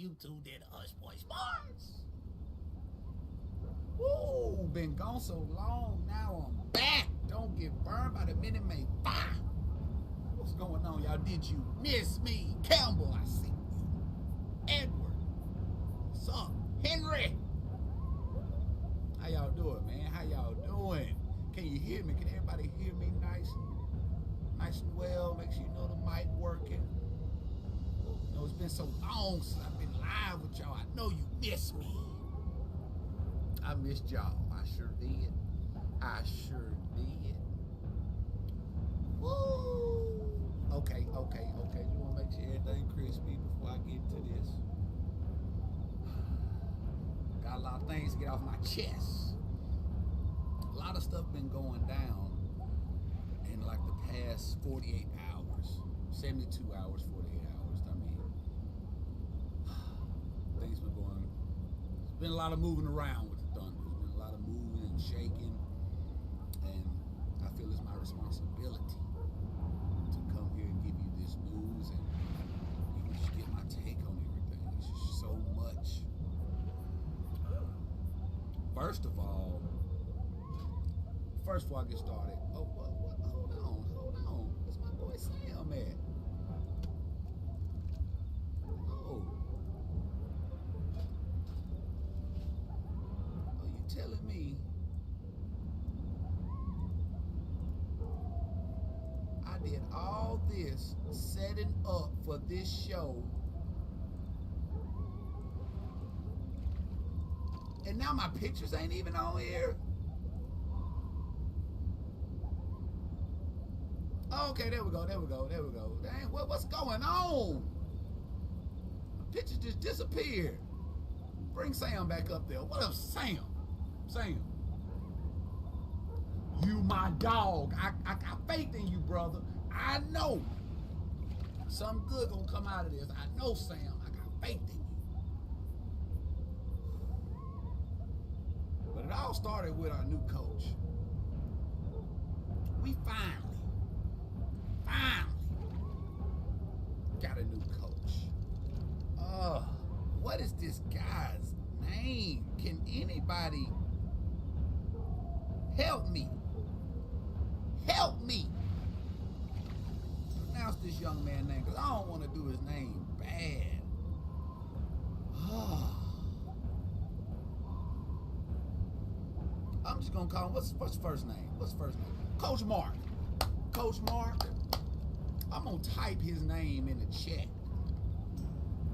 you tuned in to Hush Boy Sports. Woo, been gone so long, now I'm back. Don't get burned by the Minute Maid fire. What's going on, y'all? Did you miss me? Campbell, I see you. Edward, what's up? Henry, how y'all doing, man? How y'all doing? Can you hear me? Can everybody hear me nice and well? Make sure you know the mic working. You know, it's been so long since I've been live with y'all. I know you miss me. I missed y'all. I sure did. I sure did. Woo! Okay. Just want to make sure everything crispy before I get to this. Got a lot of things to get off my chest. A lot of stuff been going down in like the past 48 hours. 72 hours, 48 hours. I mean, things been going. There's been a lot of moving around with the Thunder. There's been a lot of moving and shaking, and I feel it's my responsibility to come here and give you this news and you can just get my take on everything. It's just so much. First before I get started, hold on. Where's my boy Sam at? Oh, you telling me I did all this setting up for this show, and now my pictures ain't even on here? Okay, there we go. Dang, what's going on? The picture just disappeared. Bring Sam back up there. What up, Sam? You my dog. I got faith in you, brother. I know something good gonna come out of this. I know, Sam. I got faith in you. But it all started with our new coach. We finally got a new coach. What is this guy's name? Can anybody help me? Pronounce this young man's name, because I don't want to do his name bad. I'm just gonna call him, what's his first name? Coach Mark. I'm gonna type his name in the chat.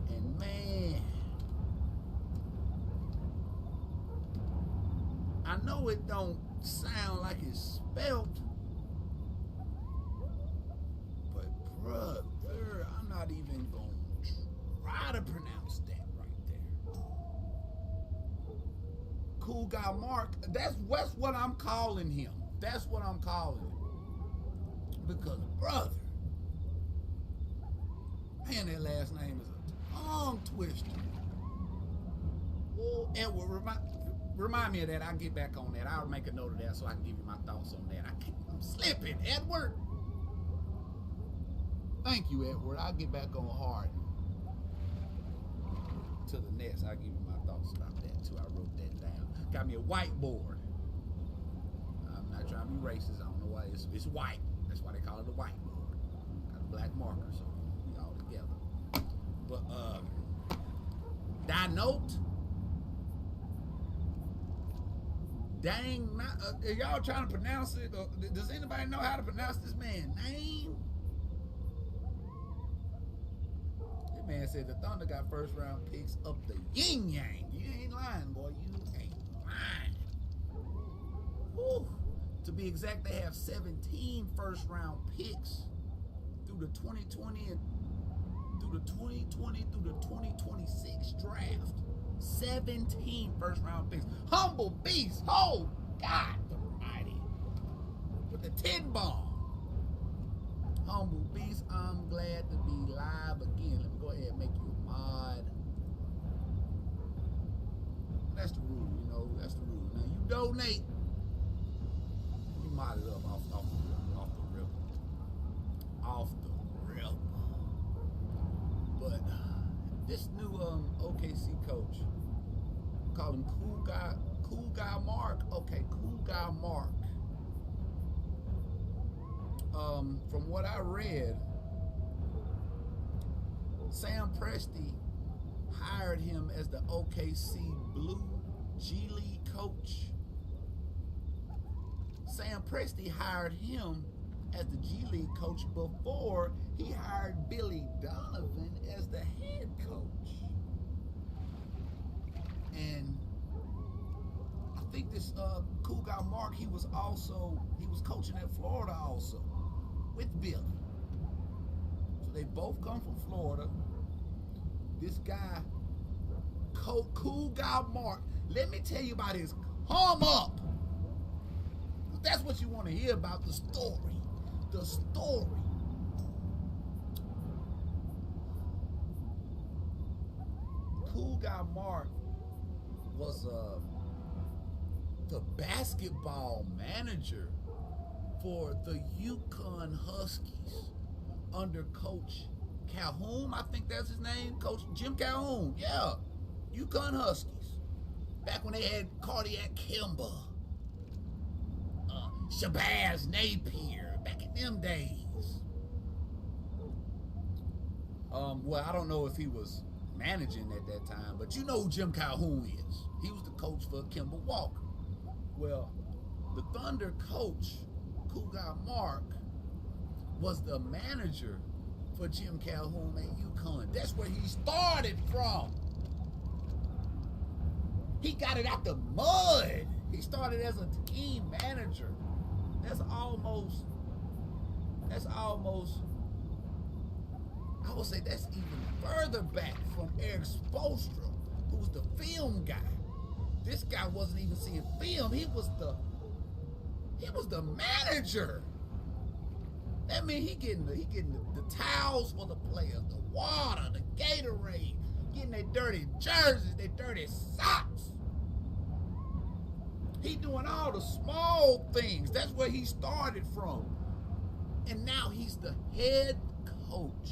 And man, I know it don't sound like it's spelt, but brother, I'm not even gonna try to pronounce that right there. Cool guy Mark, that's what I'm calling him. That's what I'm calling him. Because, brother, man, that last name is a tongue twister. Ooh, Edward, remind me of that. I'll get back on that. I'll make a note of that so I can give you my thoughts on that. I'm slipping, Edward. Thank you, Edward. I'll get back on hard to the next. I'll give you my thoughts about that too. I wrote that down. Got me a whiteboard. I'm not trying to be racist. I don't know why it's white. That's why they call it a whiteboard. Got a black marker, so we all together. But Dinote. Dang, are y'all trying to pronounce it? Or does anybody know how to pronounce this man's name? This man said the Thunder got first round picks up the yin yang. You ain't lying, boy. You ain't lying. Whew. To be exact, they have 17 first round picks through the 2020 through the 2026 draft. 17 first round picks. Humble beast. Oh, God almighty. With the 10 ball. Humble beast, I'm glad to be live again. Let me go ahead and make you a mod. That's the rule, you know. That's the rule. Now, you donate. You mod it up off the rip. But this new OKC coach. Call him Cool Guy Mark. Okay, Cool Guy Mark. From what I read, Sam Presti hired him as the OKC Blue G League coach. Sam Presti hired him as the G League coach before he hired Billy Donovan as the head coach. And I think this Cool Guy Mark, he was coaching at Florida also with Billy. So they both come from Florida. This guy, Cool Guy Mark, let me tell you about his come up. That's what you want to hear about, the story. The story. Cool Guy Mark was the basketball manager for the UConn Huskies under Coach Calhoun. I think that's his name, Coach Jim Calhoun. Yeah, UConn Huskies. Back when they had Cardiac Kimber, Shabazz Napier, back in them days. Well, I don't know if he was managing at that time, but you know who Jim Calhoun is. He was the coach for Kimber Walker. Well, the Thunder coach, Cool Guy Mark, was the manager for Jim Calhoun at UConn. That's where he started from. He got it out the mud. He started as a team manager. That's almost, I would say that's even further back from Eric Spoelstra, who was the film guy. This guy wasn't even seeing film. He was the manager. That means he getting the towels for the players, the water, the Gatorade, getting their dirty jerseys, their dirty socks. He doing all the small things. That's where he started from. And now he's the head coach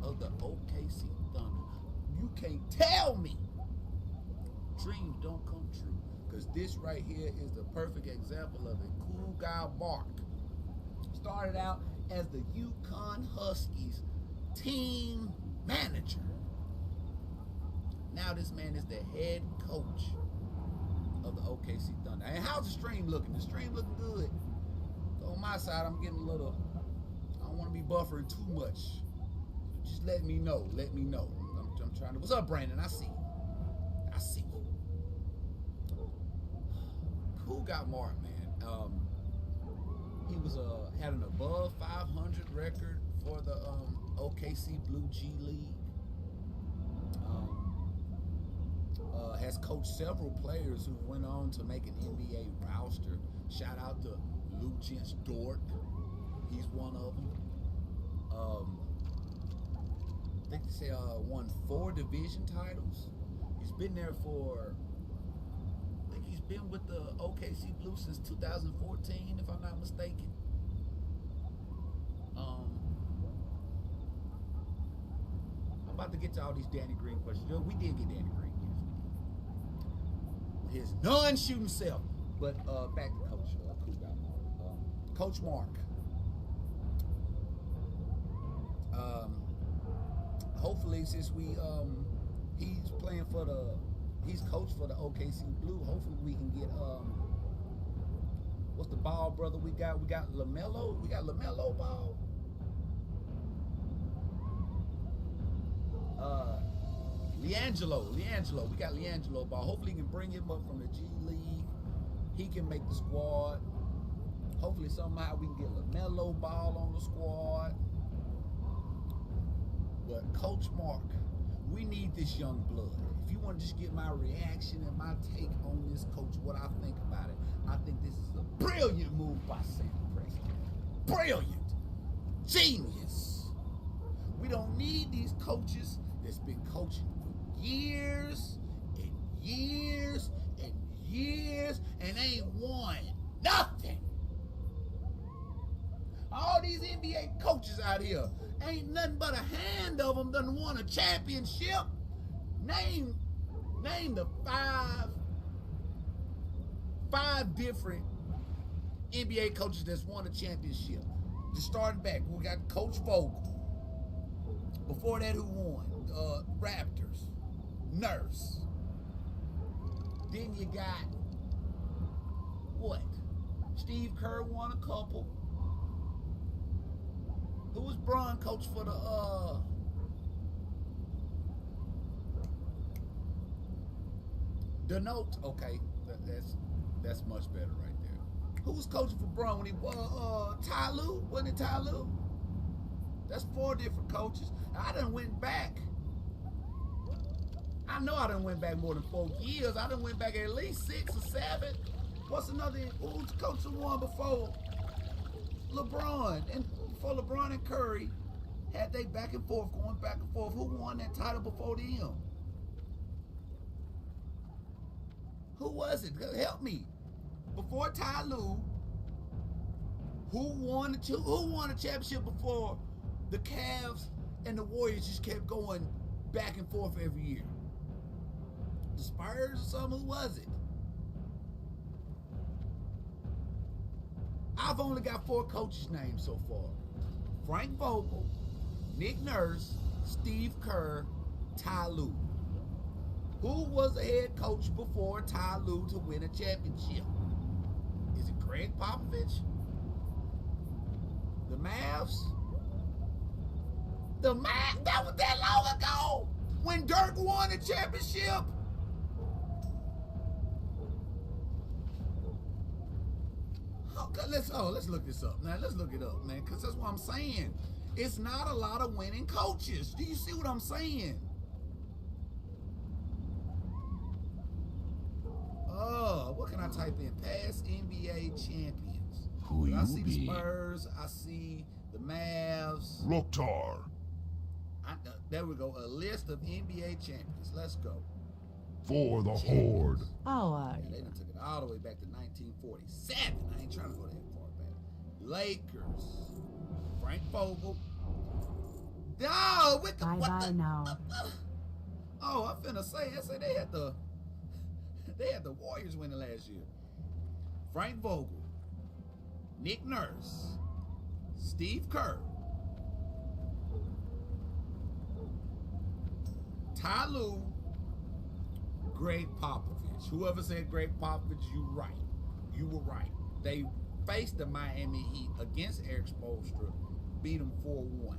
of the OKC Thunder. You can't tell me dreams don't come true, because this right here is the perfect example of it. Cool Guy Mark started out as the UConn Huskies team manager. Now this man is the head coach of the OKC Thunder. And how's the stream looking? The stream looking good. So on my side, I'm getting a little, I don't want to be buffering too much. So just let me know. Let me know. I'm trying to. What's up, Brandon? I see you. I see you. Cool Guy Mark, man. He was had an above 500 record for the OKC Blue G League. Has coached several players who went on to make an NBA roster. Shout out to Lucius Dort. He's one of them. I think they say won 4 division titles. He's been there for, I think he's been with the OKC Blue since 2014, if I'm not mistaken. I'm about to get to all these Danny Green questions. We did get Danny Green, yes, we did. His non-shooting self. But back to Coach Cool Guy Mark. Coach Mark. Hopefully, since he's playing for he's coached for the OKC Blue. Hopefully, we can get what's the ball brother we got? We got LaMelo. We got LaMelo Ball. Liangelo. We got Liangelo Ball. Hopefully, he can bring him up from the G League. He can make the squad. Hopefully, somehow we can get LaMelo Ball on the squad. But Coach Mark, we need this young blood. If you want to just get my reaction and my take on this coach, what I think about it, I think this is a brilliant move by Sam Presti. Brilliant. Genius. We don't need these coaches that's been coaching for years and years and years and ain't won nothing. All these NBA coaches out here, ain't nothing but a hand of them done won a championship. Name the five different NBA coaches that's won a championship. Just starting back, we got Coach Vogel. Before that, who won? Raptors. Nurse. Then you got what? Steve Kerr won a couple. Who was Bron coach for the Note? Okay, that's much better right there. Who was coaching for Bron when he Ty Lue? Wasn't it Ty Lue? That's 4 different coaches. I done went back. I know I done went back more than 4 years. I done went back at least 6 or 7. What's another? Who's the coach who won before LeBron? And before LeBron and Curry had they back and forth, going back and forth. Who won that title before them? Who was it? Help me. Before Ty Lue, who won the championship before the Cavs and the Warriors just kept going back and forth every year? The Spurs or something? Who was it? I've only got 4 coaches' names so far. Frank Vogel, Nick Nurse, Steve Kerr, Ty Lue. Who was the head coach before Ty Lue to win a championship? Is it Greg Popovich? The Mavs? The Mavs? That was that long ago when Dirk won the championship. Okay, let's look this up, man. Let's look it up, man, because that's what I'm saying. It's not a lot of winning coaches. Do you see what I'm saying? What can I type in? Past NBA champions. Who you I see be? the Spurs. I see the Mavs. Rokhtar. There we go. A list of NBA champions. Let's go. For the Horde. Yeah, they done took it all the way back to 1947. I ain't trying to go that far back. Lakers. Frank Vogel. Oh, with the Bye now. Oh, I'm finna say they had the Warriors winning last year. Frank Vogel, Nick Nurse, Steve Kerr, Ty Lue, Greg Popovich. Whoever said Greg Popovich, you were right. They faced the Miami Heat against Eric Spoelstra, beat them 4-1.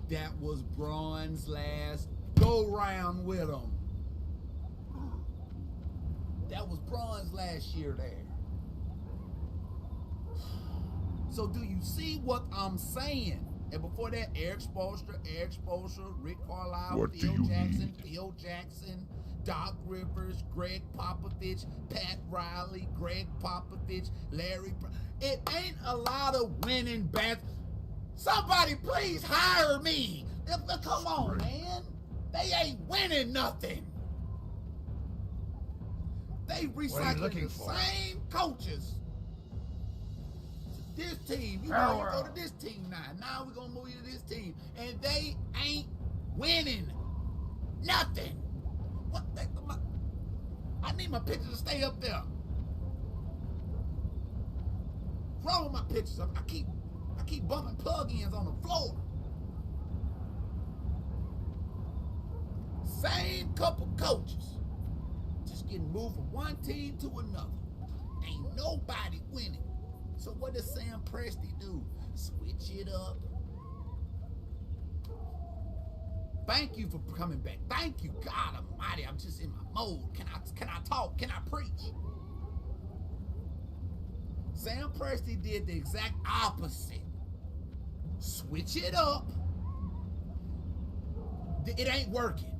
That was Bron's last go-round with them. That was Bron's last year there. So do you see what I'm saying? And before that, Eric Spoelstra, Rick Carlisle, Phil Jackson, Doc Rivers, Greg Popovich, Pat Riley, Greg Popovich, Larry Brown. It ain't a lot of winning bats. Somebody please hire me. Come on, man. They ain't winning nothing. They recycling the same coaches. This team, you know, you go to this team now. Now we're gonna move you to this team, and they ain't winning nothing. What? I need my picture to stay up there. What's wrong with my pictures? I keep bumping plug-ins on the floor. Same couple coaches, just getting moved from one team to another. Ain't nobody winning. So what does Sam Presti do? Switch it up. Thank you for coming back. Thank you, God Almighty. I'm just in my mode. Can I talk? Can I preach? Sam Presti did the exact opposite. Switch it up. It ain't working.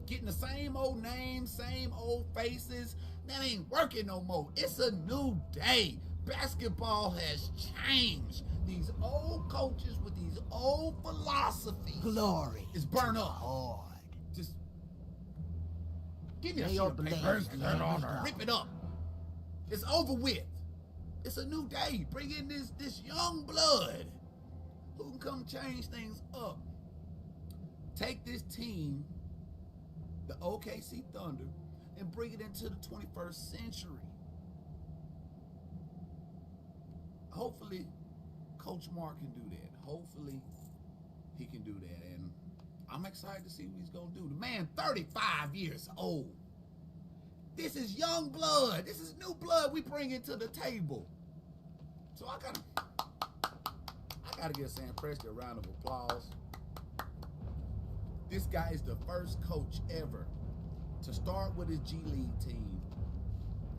Getting the same old names, same old faces. That ain't working no more. It's a new day. Basketball has changed. These old coaches with these old philosophies. Glory is burn up. Hard. Just give me a sheet of paper. Rip it up. It's over with. It's a new day. Bring in this young blood who can come change things up. Take this team the OKC Thunder and bring it into the 21st century. Hopefully, Coach Mark can do that. Hopefully, he can do that. And I'm excited to see what he's going to do. The man, 35 years old. This is young blood. This is new blood we bring into the table. So I gotta give Sam Presti a round of applause. This guy is the first coach ever to start with his G League team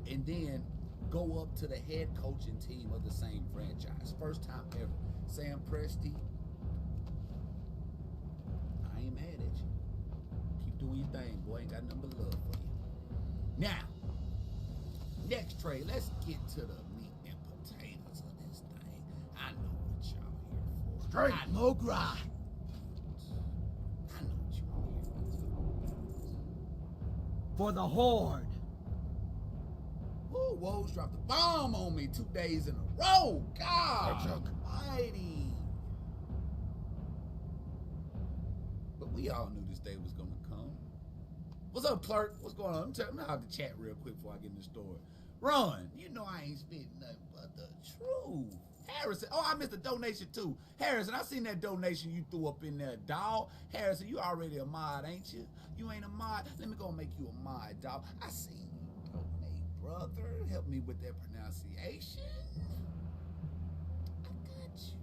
and then go up to the head coaching team of the same franchise. First time ever. Sam Presti, I ain't mad at you. Keep doing your thing, boy. Ain't got nothing but love for you. Now, next trade, let's get to the meat and potatoes of this thing. I know what y'all here for. Straight. I know grind. I know what you want here For the Horde. Woo, Woj dropped the bomb on me 2 days in a row. God almighty. But we all knew this day was going to come. What's up, clerk? What's going on? I'm out the chat real quick before I get in the store. Ron, you know I ain't spitting nothing but the truth. Harrison, oh, I missed a donation too. Harrison, I seen that donation you threw up in there, dog. Harrison, you already a mod, ain't you? You ain't a mod? Let me go make you a mod, dog. I seen you donate, brother. Help me with that pronunciation. I got you.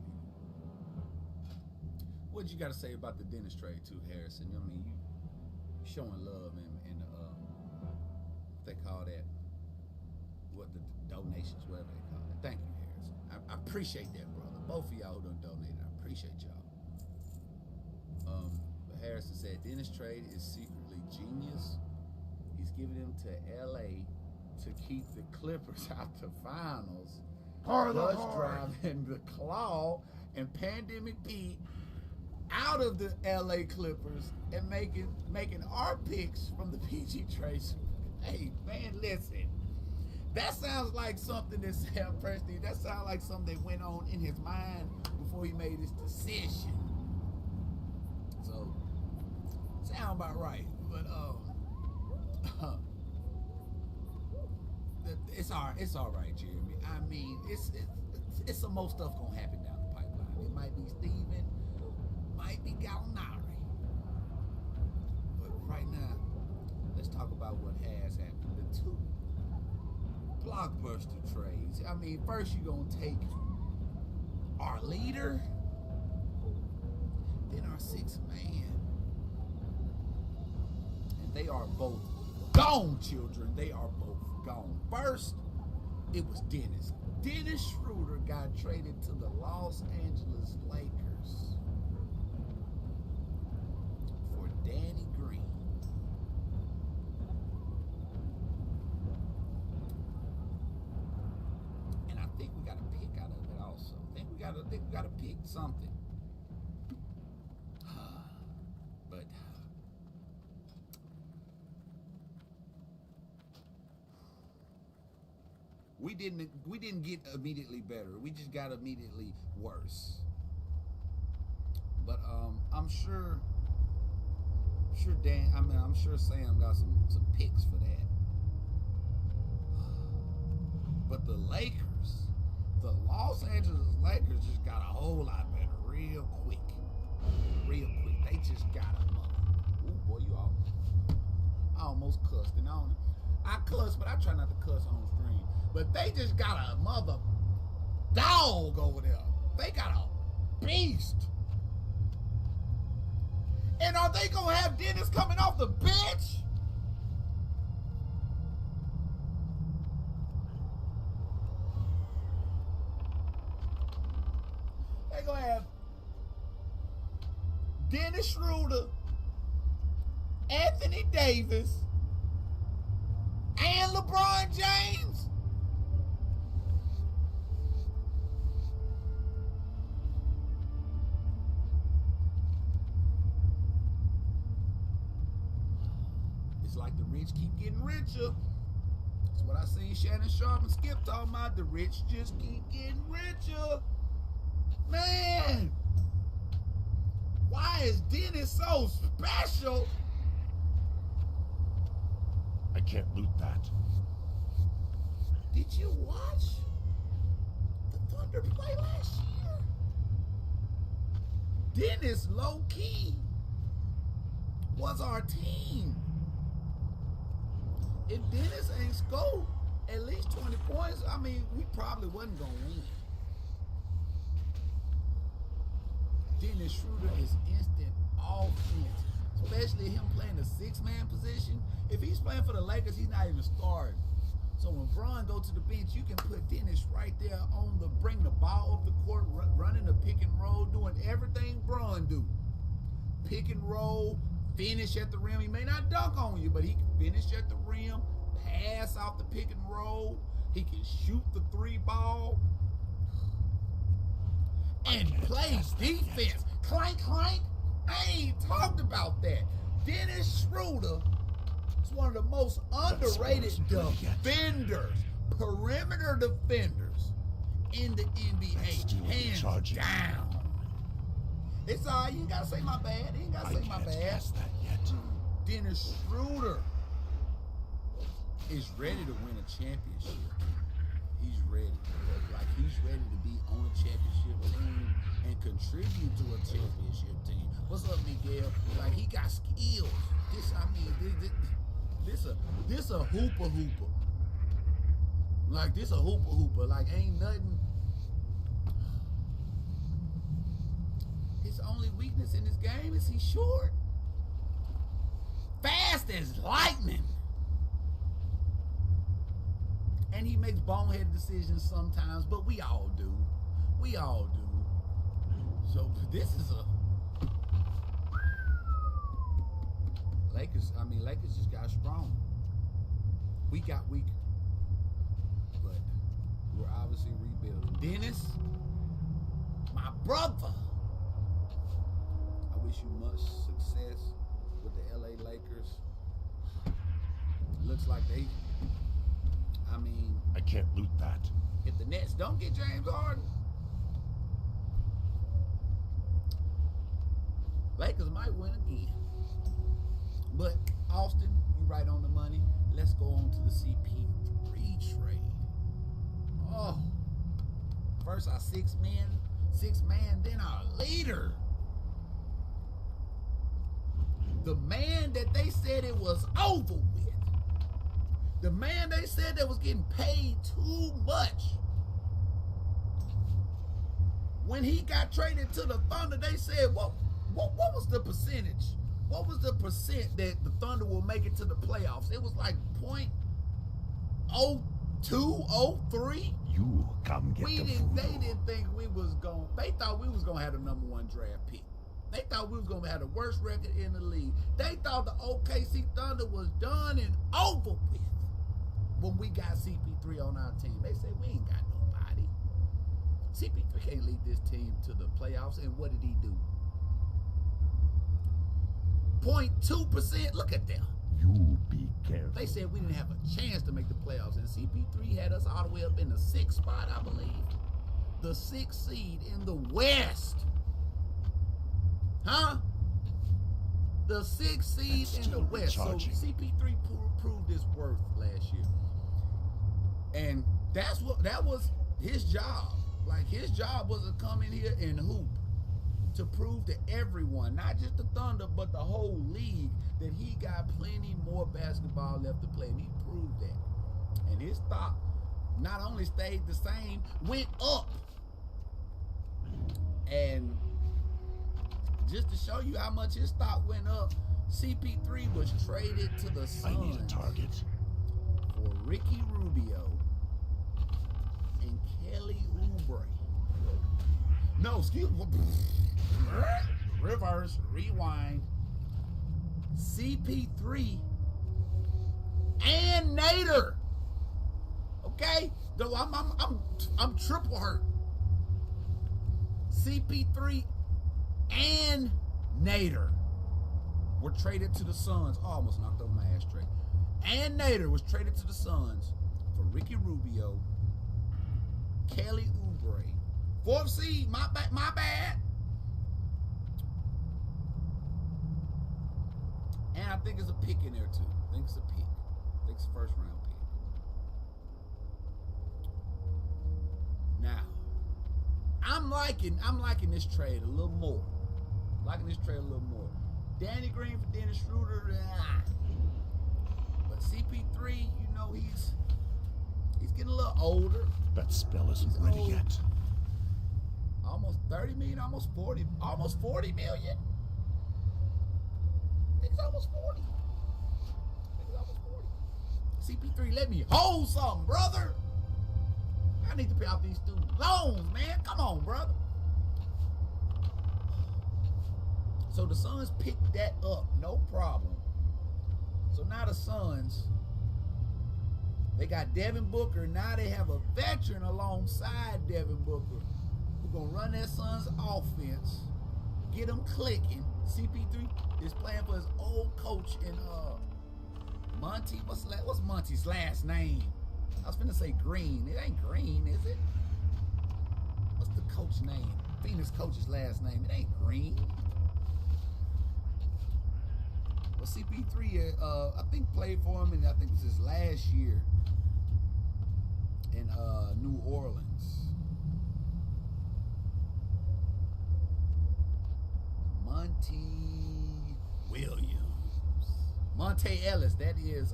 What you got to say about the dentist trade too, Harrison? I mean, you showing love in the what they call that, what the donations, whatever they call it. Thank you, Harrison. I appreciate that, brother. Both of y'all who done donated, I appreciate y'all. But Harrison said dentist trade is secretly genius. He's giving them to LA to keep the Clippers out the finals. Thus driving the Claw and Pandemic Pete out of the LA Clippers and making our picks from the PG trades. Hey, man, listen. That sounds like something that Sam Presti, that sounds like something that went on in his mind before he made his decision. So, sound about right. But it's all right, Jeremy. I mean, it's some more stuff gonna happen down the pipeline. It might be Steven, might be Gallinari. But right now, let's talk about what has happened. The two blockbuster trades. I mean, first you're gonna take our leader, then our sixth man. And they are both gone, children. They are both gone. First, it was Dennis. Dennis Schroeder got traded to the Los Angeles Lakers for Danny Green. And I think we got a pick out of it also. I think we got to pick something. But we didn't get immediately better. We just got immediately worse. But I'm sure Sam got some picks for that. But the Lakers, the Los Angeles Lakers just got a whole lot better real quick. Real quick. They just got a mother. Ooh, boy, I almost cussed. And I cuss, but I try not to cuss on stream. But they just got a mother dog over there. They got a beast. And are they going to have Dennis coming off the bench? They're going to have Dennis Schroeder, Anthony Davis, and LeBron James. It's like the rich keep getting richer. That's what I seen Shannon Sharp and Skip talking about. The rich just keep getting richer. Man, why is Dennis so special? can't loot that. Did you watch the Thunder play last year? Dennis low-key was our team. If Dennis ain't scored at least 20 points, I mean, we probably wasn't going to win. Dennis Schroeder is instant offense, especially him playing the six-man position. If he's playing for the Lakers, he's not even starting. So when Bron go to the bench, you can put Dennis right there on the bring the ball up the court, running the pick and roll, doing everything Bron do. Pick and roll, finish at the rim. He may not dunk on you, but he can finish at the rim, pass off the pick and roll. He can shoot the three ball and plays defense. Clank, clank. I ain't talked about that. Dennis Schroeder is one of the most underrated defenders, perimeter defenders in the NBA. Hands down. It's all right. You ain't got to say my bad. You ain't got to say my bad. Dennis Schroeder is ready to win a championship. He's ready. Like, he's ready to be on a championship team and contribute to a championship team. What's up, Miguel? Like, he got skills. This a hooper. Like, this a hooper. Like, ain't nothing. His only weakness in this game is he's short. Fast as lightning. And he makes boneheaded decisions sometimes, but we all do. We all do. So this is a Lakers just got strong. We got weaker. But we're obviously rebuilding. Dennis, my brother. I wish you much success with the LA Lakers. Looks like they, I mean, I can't loot that. if the Nets don't get James Harden, Lakers might win again. But Austin, you right on the money. Let's go on to the CP3 trade. Oh, first our six man, then our leader. The man that they said it was over with. The man they said that was getting paid too much. When he got traded to the Thunder, they said, what was the percentage? What was the percent that the Thunder will make it to the playoffs? It was like 0.0203. You come get the food. They didn't think we was going. They thought we was gonna have the #1 draft pick. They thought we was gonna have the worst record in the league. They thought the OKC Thunder was done and over with when we got CP3 on our team. They said we ain't got nobody. CP3 can't lead this team to the playoffs. And what did he do? 0.2%. Look at them. You be careful. They said we didn't have a chance to make the playoffs, and CP3 had us all the way up in the 6th spot, I believe. The 6th seed in the West. Huh? The 6th seed in the West. So CP3 proved his worth last year. And that was his job. Like, his job was to come in here and hoop, to prove to everyone, not just the Thunder, but the whole league, that he got plenty more basketball left to play. And he proved that. And his stock not only stayed the same, went up. And just to show you how much his stock went up, CP3 was traded to the Suns. I need a target. For Ricky Rubio and Kelly Oubre. No, excuse me. Reverse, rewind. CP3 and Nader. Okay? Though I'm triple hurt. CP3 and Nader were traded to the Suns. Oh, almost knocked over my ashtray. And Nader was traded to the Suns for Ricky Rubio, Kelly Oubre. 4th seed, my bad. And I think it's a pick in there too. I think it's a pick. RTX first round pick. Now, I'm liking this trade a little more. Danny Green for Dennis Schroeder, but CP3, you know, he's getting a little older. That spell isn't ready yet. Almost 30 million, almost 40 million. I think it's almost 40. CP3, let me hold something, brother. I need to pay off these student loans, man. Come on, brother. So the Suns picked that up, no problem. So now the Suns, they got Devin Booker. Now they have a veteran alongside Devin Booker who's going to run that Suns offense, get them clicking. CP3 is playing for his old coach in Monty. What's Monty's last name? I was finna say Green. It ain't Green, is it? What's the coach name? Phoenix coach's last name. It ain't Green. Well, CP3, I think played for him, and I think it was his last year in New Orleans. Monty Williams. Monte Ellis, that is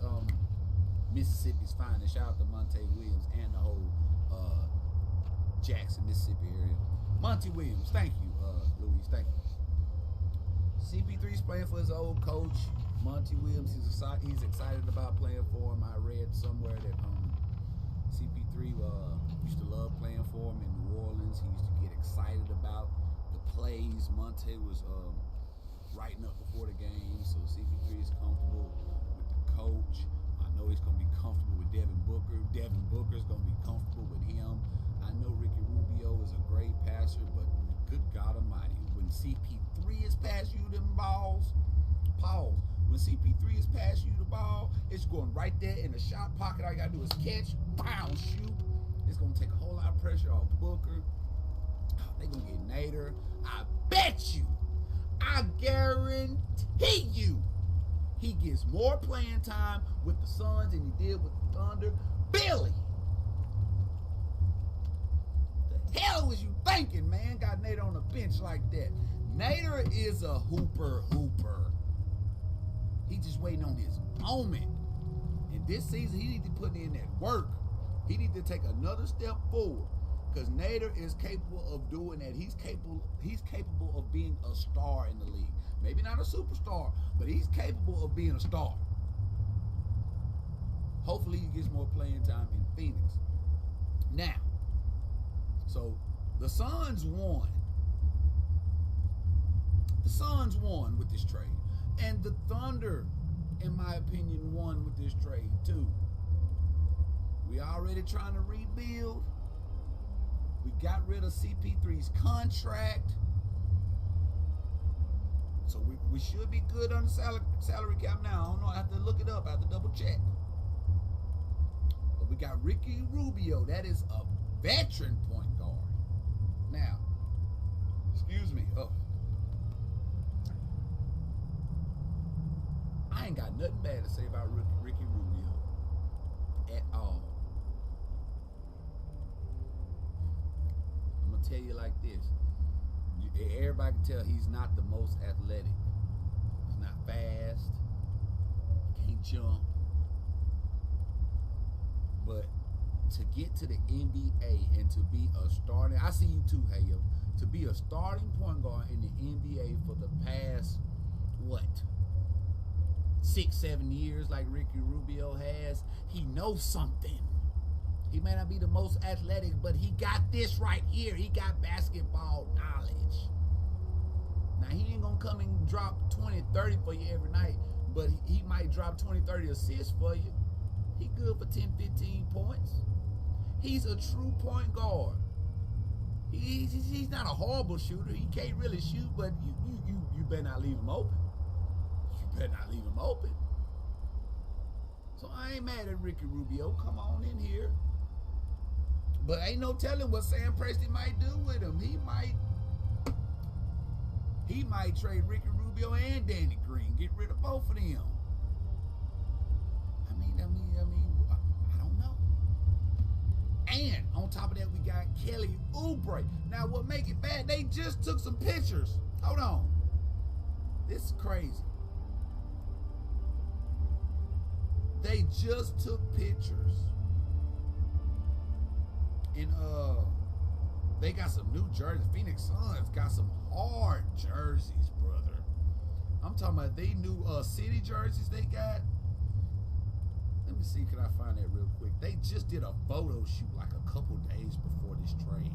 Mississippi's finest. Shout out to Monte Williams and the whole Jackson, Mississippi area. Monty Williams, thank you, Louise, thank you. CP3's playing for his old coach, Monty Williams. He's excited about playing for him. I read somewhere that CP3 used to love playing for him in New Orleans. He used to get excited about the plays Monte was writing up before the game. So CP3 is comfortable with the coach. I know he's going to be comfortable with Devin Booker. Devin Booker's going to be comfortable with him. I know Ricky Rubio is a great passer, but good God Almighty, when CP3 is passing you them balls, pause. When CP3 is passing you the ball, it's going right there in the shot pocket. All you got to do is catch, pow, shoot. It's going to take a whole lot of pressure off Booker. They're going to get Nader. I bet you, I guarantee you, he gets more playing time with the Suns than he did with the Thunder. Billy! The hell was you thinking, man? Got Nader on the bench like that. Nader is a hooper. He just waiting on his moment. And this season, he need to put in that work. He need to take another step forward. Because Nader is capable of doing that. He's capable of being a star in the league. Maybe not a superstar, but he's capable of being a star. Hopefully he gets more playing time in Phoenix. Now, so the Suns won. The Suns won with this trade. And the Thunder, in my opinion, won with this trade too. We already trying to rebuild. We got rid of CP3's contract. So we should be good on the salary cap now. I don't know. I have to look it up. I have to double check. But we got Ricky Rubio. That is a veteran point guard. Now, excuse me. Oh. I ain't got nothing bad to say about Ricky Rubio at all. I'm going to tell you like this. Everybody can tell he's not the most athletic. He's not fast. He can't jump. But to get to the NBA and to be a starting, I see you too, Hayo, to be a starting point guard in the NBA for the past, what, 6-7 years like Ricky Rubio has, he knows something. He may not be the most athletic, but he got this right here. He got basketball knowledge. Now, he ain't going to come and drop 20, 30 for you every night, but he might drop 20, 30 assists for you. He good for 10, 15 points. He's a true point guard. He's not a horrible shooter. He can't really shoot, but you better not leave him open. You better not leave him open. So I ain't mad at Ricky Rubio. Come on in here. But ain't no telling what Sam Presti might do with him. He might trade Ricky Rubio and Danny Green. Get rid of both of them. I of that, we got Kelly Oubre. Now, what make it bad, they just took some pictures. Hold on. This is crazy. They just took pictures. And they got some new jerseys. Phoenix Suns got some hard jerseys, brother. I'm talking about they new city jerseys they got. Let me see, can I find that real quick? They just did a photo shoot like a couple days before this trade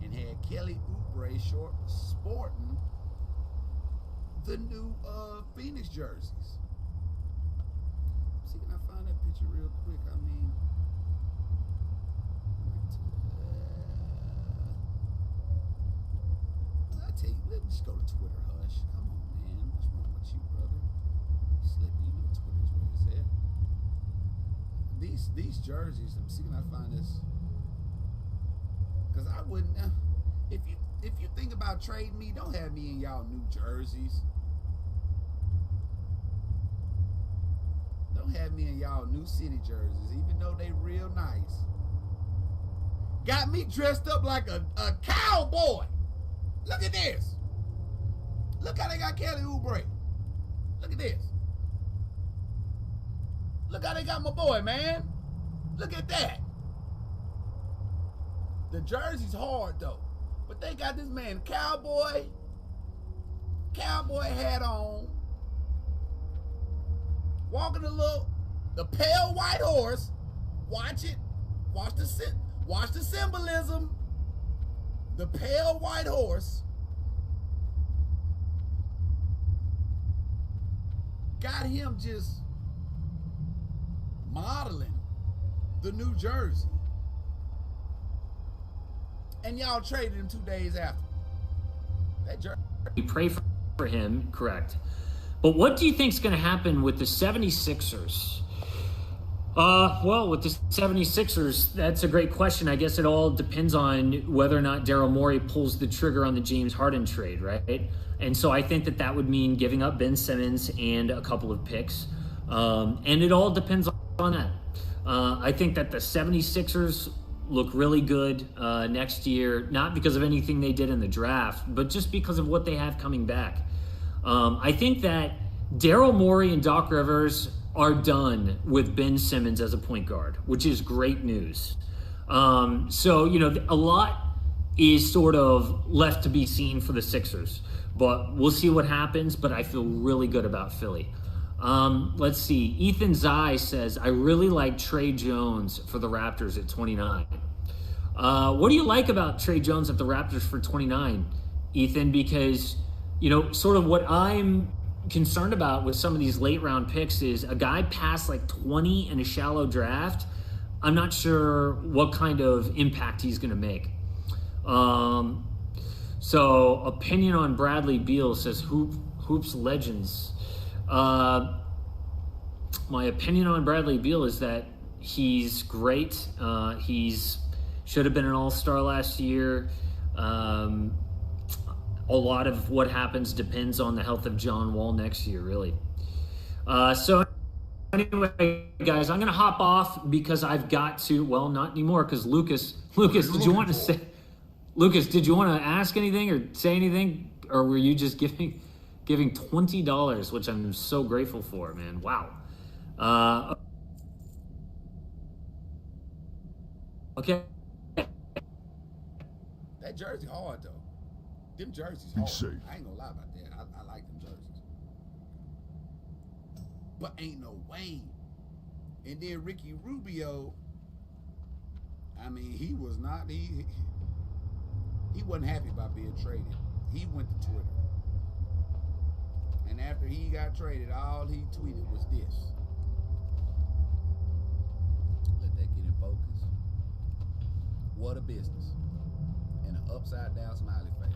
and had Kelly Oubre sporting the new Phoenix jerseys. See, can I find that picture real quick? I mean, I tell you, let me just go to Twitter, hush. Come on, man. What's wrong with you, brother? You slippy, you know Twitter's where it's at. These jerseys, let me see, can I find this? Because I wouldn't, if you think about trading me, don't have me in y'all new jerseys. Don't have me in y'all new city jerseys, even though they real nice. Got me dressed up like a cowboy. Look at this. Look how they got Kelly Oubre. Look at this. Look how they got my boy, man. Look at that. The jersey's hard, though. But they got this man cowboy hat on. Walking the pale white horse. Watch it. Watch the symbolism. The pale white horse. Got him just modeling the new jersey. And y'all traded him 2 days after. That jersey. We pray for him, correct. But what do you think is going to happen with the 76ers? Well, with the 76ers, that's a great question. I guess it all depends on whether or not Daryl Morey pulls the trigger on the James Harden trade, right? And so I think that would mean giving up Ben Simmons and a couple of picks. And it all depends on that. I think that the 76ers look really good next year, not because of anything they did in the draft, but just because of what they have coming back. I think that Daryl Morey and Doc Rivers are done with Ben Simmons as a point guard, which is great news. So, you know, a lot is sort of left to be seen for the Sixers, but we'll see what happens, but I feel really good about Philly. Let's see. Ethan Zai says, I really like Trey Jones for the Raptors at 29. What do you like about Trey Jones at the Raptors for 29, Ethan? Because, you know, sort of what I'm concerned about with some of these late round picks is a guy past like 20 in a shallow draft. I'm not sure what kind of impact he's going to make. So opinion on Bradley Beal says Hoops Legends. My opinion on Bradley Beal is that he's great. He's should have been an all-star last year. A lot of what happens depends on the health of John Wall next year, really. So anyway, guys, I'm going to hop off because I've got to, well, not anymore, because Lucas, did you want to say, Lucas, did you want to ask anything or say anything? Or were you just giving $20, which I'm so grateful for, man. Wow. Okay. That jersey hard, though. Them jerseys hard. Safe. I ain't gonna lie about that. I like them jerseys. But ain't no way. And then Ricky Rubio, I mean, he was not, he wasn't happy about being traded. He went to Twitter. And after he got traded, all he tweeted was this. Let that get in focus. What a business. And an upside down smiley face.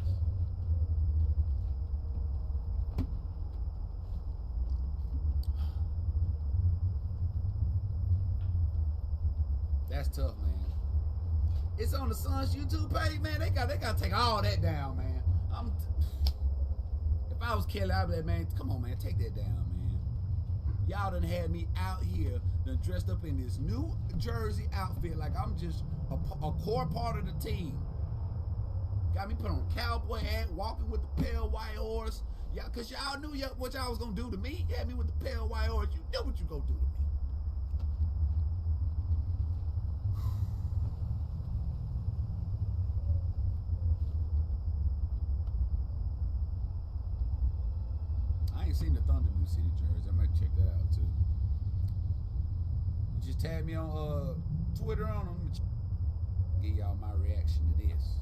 That's tough, man. It's on the Suns YouTube page, man. They got to take all that down, man. If I was Kelly, I'd be like, man, come on, man, take that down, man. Y'all done had me out here, done dressed up in this new jersey outfit like I'm just a core part of the team. Got me put on a cowboy hat, walking with the pale white horse. Yeah, cause y'all knew what y'all was gonna do to me. You had me with the pale white horse. You know what you gonna do to me. I ain't seen the Thunder New City jersey. I might check that out too. You just tag me on Twitter on them. Give y'all my reaction to this.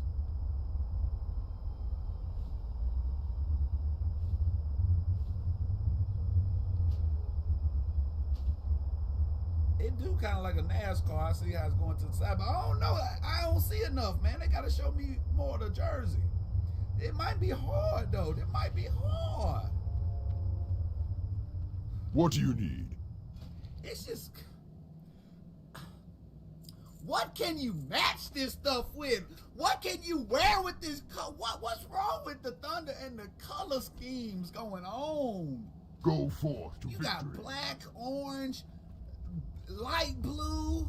It do kind of like a NASCAR. I see how it's going to the side, but I don't know. I don't see enough, man. They got to show me more of the jersey. It might be hard, though. It might be hard. What do you need? It's just... What can you match this stuff with? What can you wear with this? What's wrong with the Thunder and the color schemes going on? Go forth to victory. You got black, orange, light blue,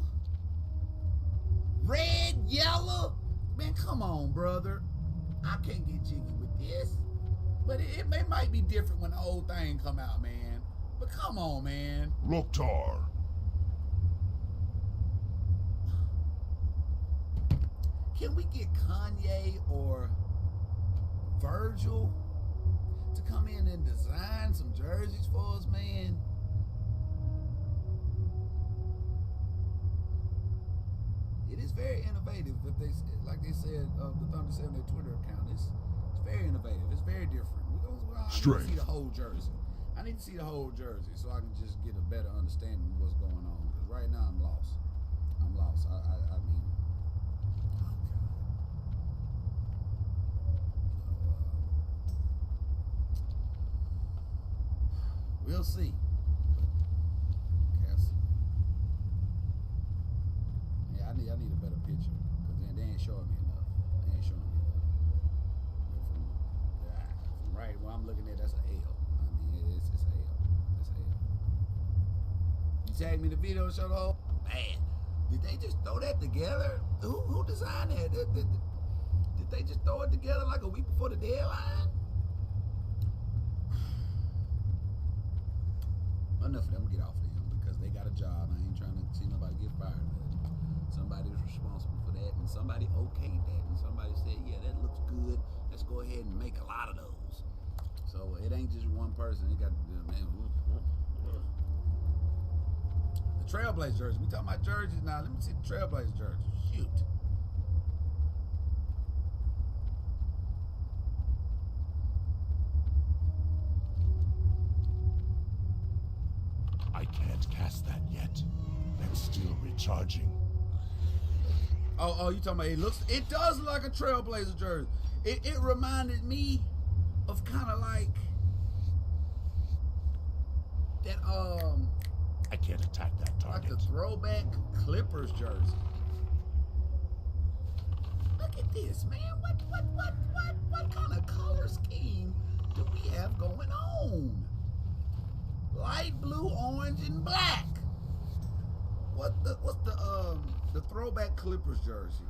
red, yellow. Man, come on, brother. I can't get jiggy with this. But it might be different when the whole thing come out, man. But come on, man. Loktar. Can we get Kanye or Virgil to come in and design some jerseys for us, man? It is very innovative. If they, like they said, the Thunder said on their Twitter account, it's very innovative. It's very different. I need to see the whole jersey. I need to see the whole jersey so I can just get a better understanding of what's going on. Because right now I'm lost. I'm lost. I mean, we'll see. Yeah, I need a better picture because they ain't showing me enough. They ain't showing me enough. From right where I'm looking at, that's an L. I mean, it's a L. It's a L. You tag me the video and show the whole. Man, did they just throw that together? Who designed that? Did they just throw it together like a week before the deadline? Enough of them, get off of them because they got a job. I ain't trying to see nobody get fired. Somebody was responsible for that, and somebody okayed that, and somebody said, "Yeah, that looks good. Let's go ahead and make a lot of those." So it ain't just one person. It got man. The Trailblazer jersey. We talking about jerseys now. Let me see the Trailblazer jersey. Shoot. I can't cast that yet. That's still recharging. Oh, you talking about it does look like a Trailblazer jersey. It reminded me of kind of like that I can't attack that target. like the throwback Clippers jersey. Look at this, man. What kind of color scheme do we have going on? Light blue, orange, and black. What's the throwback Clippers jersey?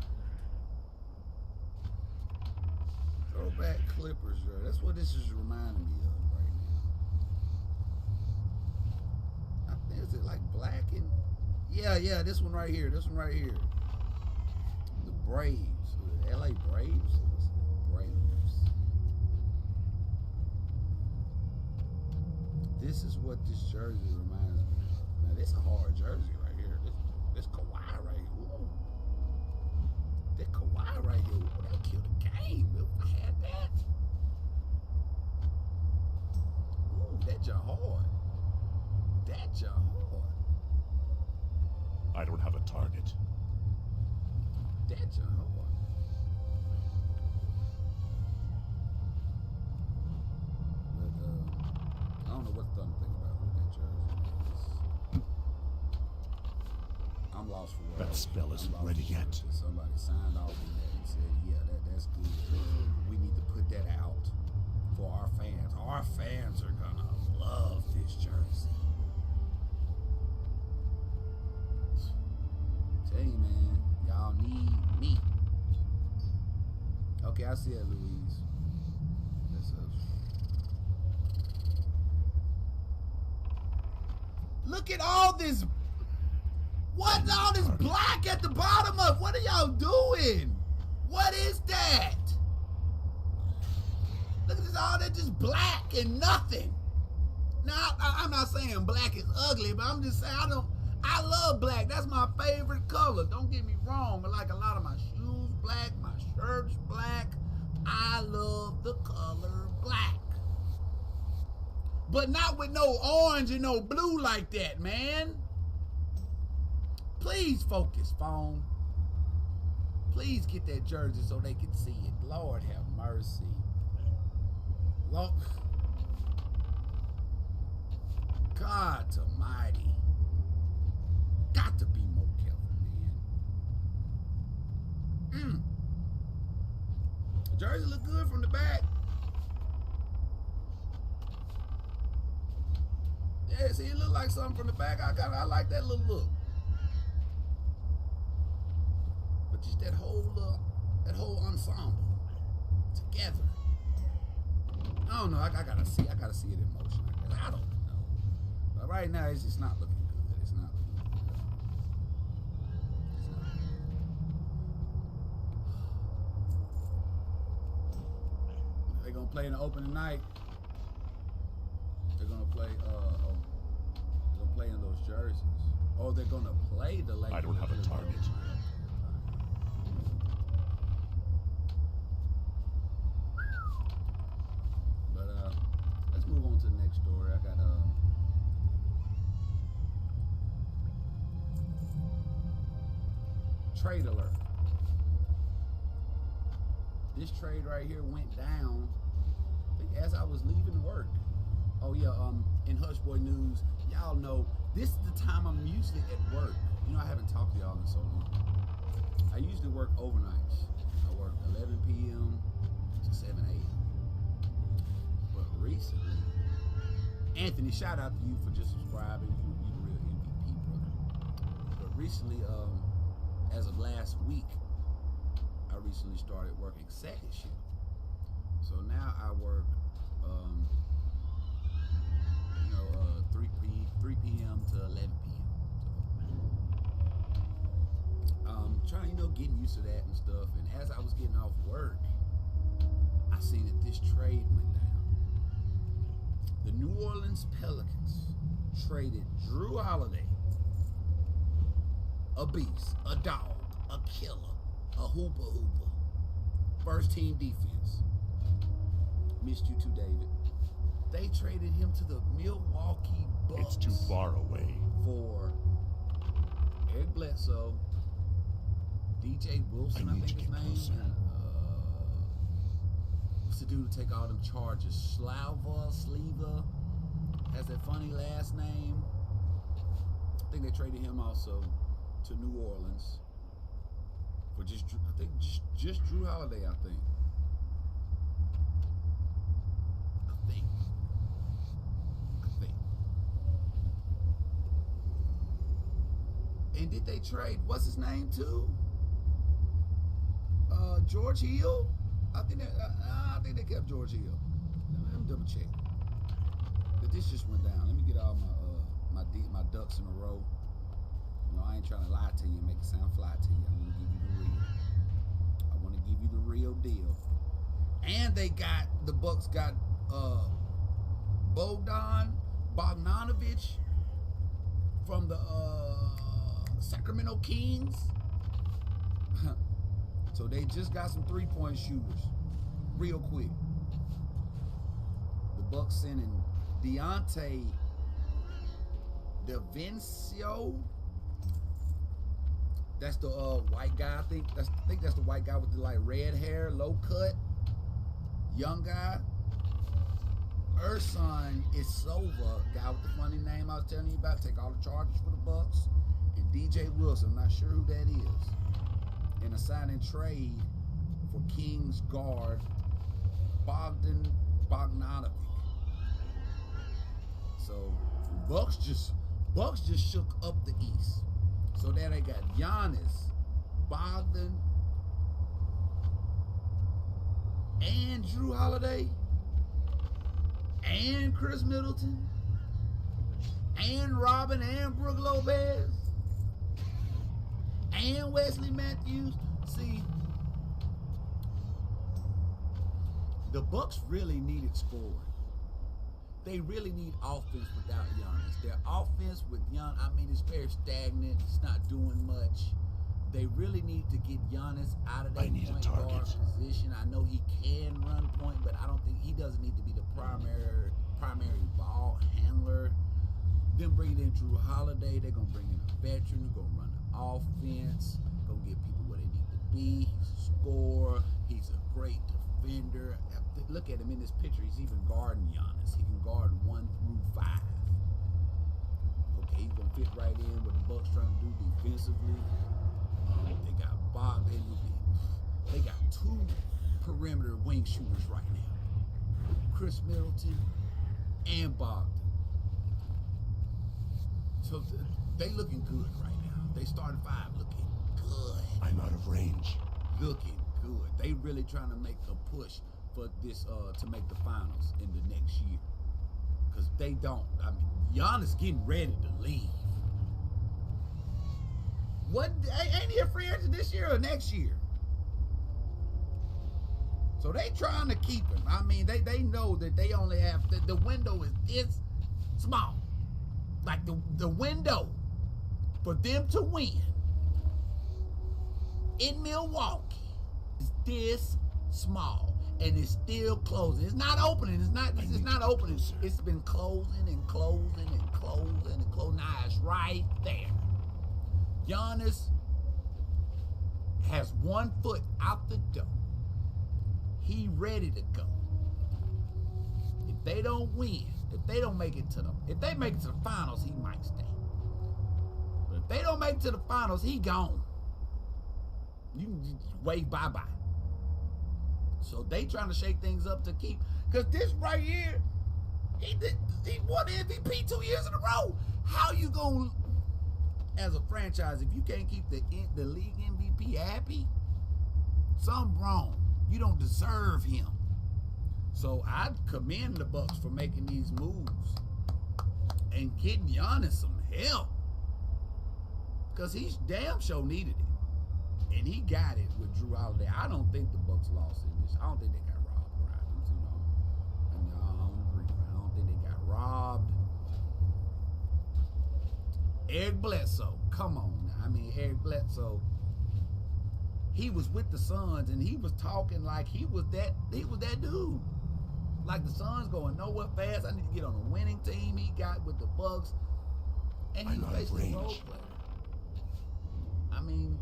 Throwback Clippers jersey. That's what this is reminding me of right now. I think, is it like black and yeah, this one right here. This one right here. The Braves. The LA Braves. Braves. This is what this jersey reminds me of. Now this is a hard jersey right here. This Kawhi right here. Ooh. That Kawhi right here. Ooh, that killed the game. If I had that. Ooh, that junk hard. That junk hard. I don't have a target. That junk hard. I don't know what the thing about with that jersey. I'm lost for words. That spell isn't ready yet. Somebody signed off on that and said, yeah, that's good. We need to put that out for our fans. Our fans are gonna love this jersey. Yeah, I see it, Louise. That's Look at all this. What's all this black at the bottom of? What are y'all doing? What is that? Look at this, all that just black and nothing. Now, I'm not saying black is ugly, but I'm just saying I love black. That's my favorite color. Don't get me wrong. I like a lot of my shoes black, my shirts black. I love the color black. But not with no orange and no blue like that, man. Please focus, phone. Please get that jersey so they can see it. Lord have mercy. Lord. God almighty. Got to be more careful, man. The jersey look good from the back. Yeah, see, it look like something from the back. I like that little look. But just that whole ensemble together. I don't know. I gotta see it in motion. I don't know. But right now, it's just not looking good. It's not looking good. It's not. They're gonna play in the opening night. They're gonna play. They're gonna play in those jerseys. Oh, they're gonna play the Lakers. I don't have a target. Let's move on to the next story. I got trade alert. This trade right here went down, I think, as I was leaving work. Oh yeah, in Hush Boy News, y'all know this is the time I'm usually at work. You know, I haven't talked to y'all in so long. I usually work overnights. I work 11 p.m. to 7 a.m. But recently, Anthony, shout out to you for just subscribing. You the real MVP, brother. But recently, as of last week, I recently started working second shift. So now I work, 3 p.m. to 11 p.m. So, trying, getting used to that and stuff. And as I was getting off work, I seen that this trade went down. The New Orleans Pelicans traded Drew Holiday, a beast, a dog, a killer, a hooper, first team defense. Missed you too, David. They traded him to the Milwaukee Bucks. It's too far away. For Eric Bledsoe, DJ Wilson, I think his name. And, what's the dude to take all them charges? Sleva, has that funny last name. I think they traded him also to New Orleans for just Drew Holiday, I think. And did they trade, what's his name, too? George Hill? I think they kept George Hill. Let me double check. But this just went down. Let me get all my ducks in a row. I ain't trying to lie to you and make it sound fly to you. I'm gonna give you the real. I want to give you the real deal. And the Bucks got Bogdanovich from the Sacramento Kings. So they just got some three-point shooters real quick. The Bucks sending Deontay DaVincio. That's the white guy. I think that's the white guy with the red hair, low cut, young guy. Ersan Ilyasova, guy with the funny name I was telling you about, take all the charges for the Bucks. And DJ Wilson, I'm not sure who that is. And a sign and trade for Kings guard Bogdanovich. So Bucks just shook up the East. So there they got Giannis, and Drew Holiday and Chris Middleton and Robin and Brooke Lopez and Wesley Matthews. See, the Bucks really needed scoring. They really need offense without Giannis. Their offense with Giannis, I mean, it's very stagnant. It's not doing much. They really need to get Giannis out of that point guard position. I know he can run point, but I don't think he doesn't need to be the primary ball handler. Then bringing in Drew Holiday, they're gonna bring in a veteran who's gonna run the offense, gonna give people where they need to be. He's a scorer. He's a great defender. Look at him in this picture. He's even guarding Giannis. He can guard 1 through 5. Okay, he's gonna fit right in what the Bucks trying to do defensively. They got Bogdan. They got 2 perimeter wing shooters right now. Chris Middleton and Bogdan. So they looking good right now. They starting 5 looking good. I'm out of range. Looking good. They really trying to make a push for this to make the finals in the next year. Because they don't. I mean, Giannis getting ready to leave. What ain't he a free agent this year or next year? So they trying to keep him. I mean, they know that they only have the window is this small. Like the window for them to win in Milwaukee is this small, and it's still closing. It's not opening. It's not opening. It's been closing and closing and closing and closing. Now it's right there. Giannis has 1 foot out the door. He ready to go. If they don't win, if they don't make it to them, if they make it to the finals, he might stay. But if they don't make it to the finals, he gone. You can just wave bye-bye. So they trying to shake things up to keep, because this right here, he won the MVP 2 years in a row. How you gonna, as a franchise, if you can't keep the league MVP happy, something wrong. You don't deserve him. So I commend the Bucks for making these moves and getting Giannis some help, because he's damn sure needed it, and he got it with Drew Holiday. I don't think the Bucks lost in this. I don't think they got robbed, right? You know, I mean, I don't agree. I don't think they got robbed. Eric Bledsoe, come on now. I mean, Eric Bledsoe, he was with the Suns and he was talking like he was that dude. Like the Suns going nowhere fast. I need to get on a winning team. He got with the Bucks, and he basically a role player. I mean,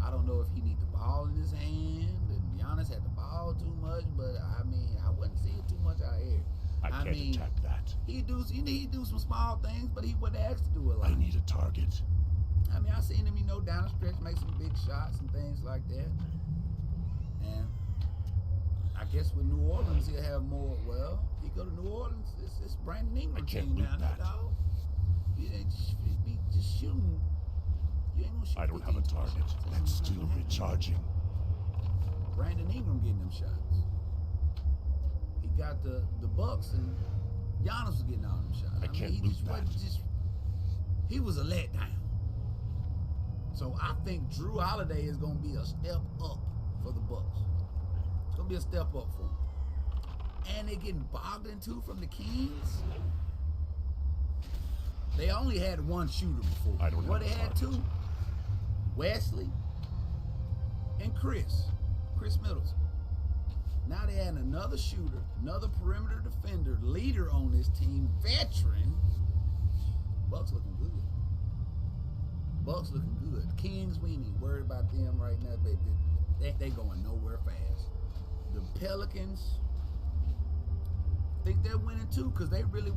I don't know if he need the ball in his hand, and Giannis had the ball too much, but I mean, I wouldn't see it too much out here. I can't attack that. He do some small things, but he wasn't asked to do a lot. I need a target. I mean, I seen him, down the stretch, make some big shots and things like that. And I guess with New Orleans, he'll have more. Well, he go to New Orleans, it's Brandon Ingram team down there, dog. You ain't just shooting. You ain't gonna shoot. I don't have a target. That's still recharging. Brandon Ingram getting them shots. He got the Bucks, and Giannis was getting all them shots. I can't mean, he was a letdown. So I think Drew Holiday is going to be a step up for the Bucks. It's going to be a step up for them. And they're getting Bogdan too from the Kings. They only had 1 shooter before. I don't know. Well, they had 2. Wesley and Chris Middleton. Now they had another shooter, another perimeter defender, leader on this team, veteran. Bucks looking good. Bucks looking good. Kings, we ain't worried about them right now. They going nowhere fast. The Pelicans, I think they're winning too, because they really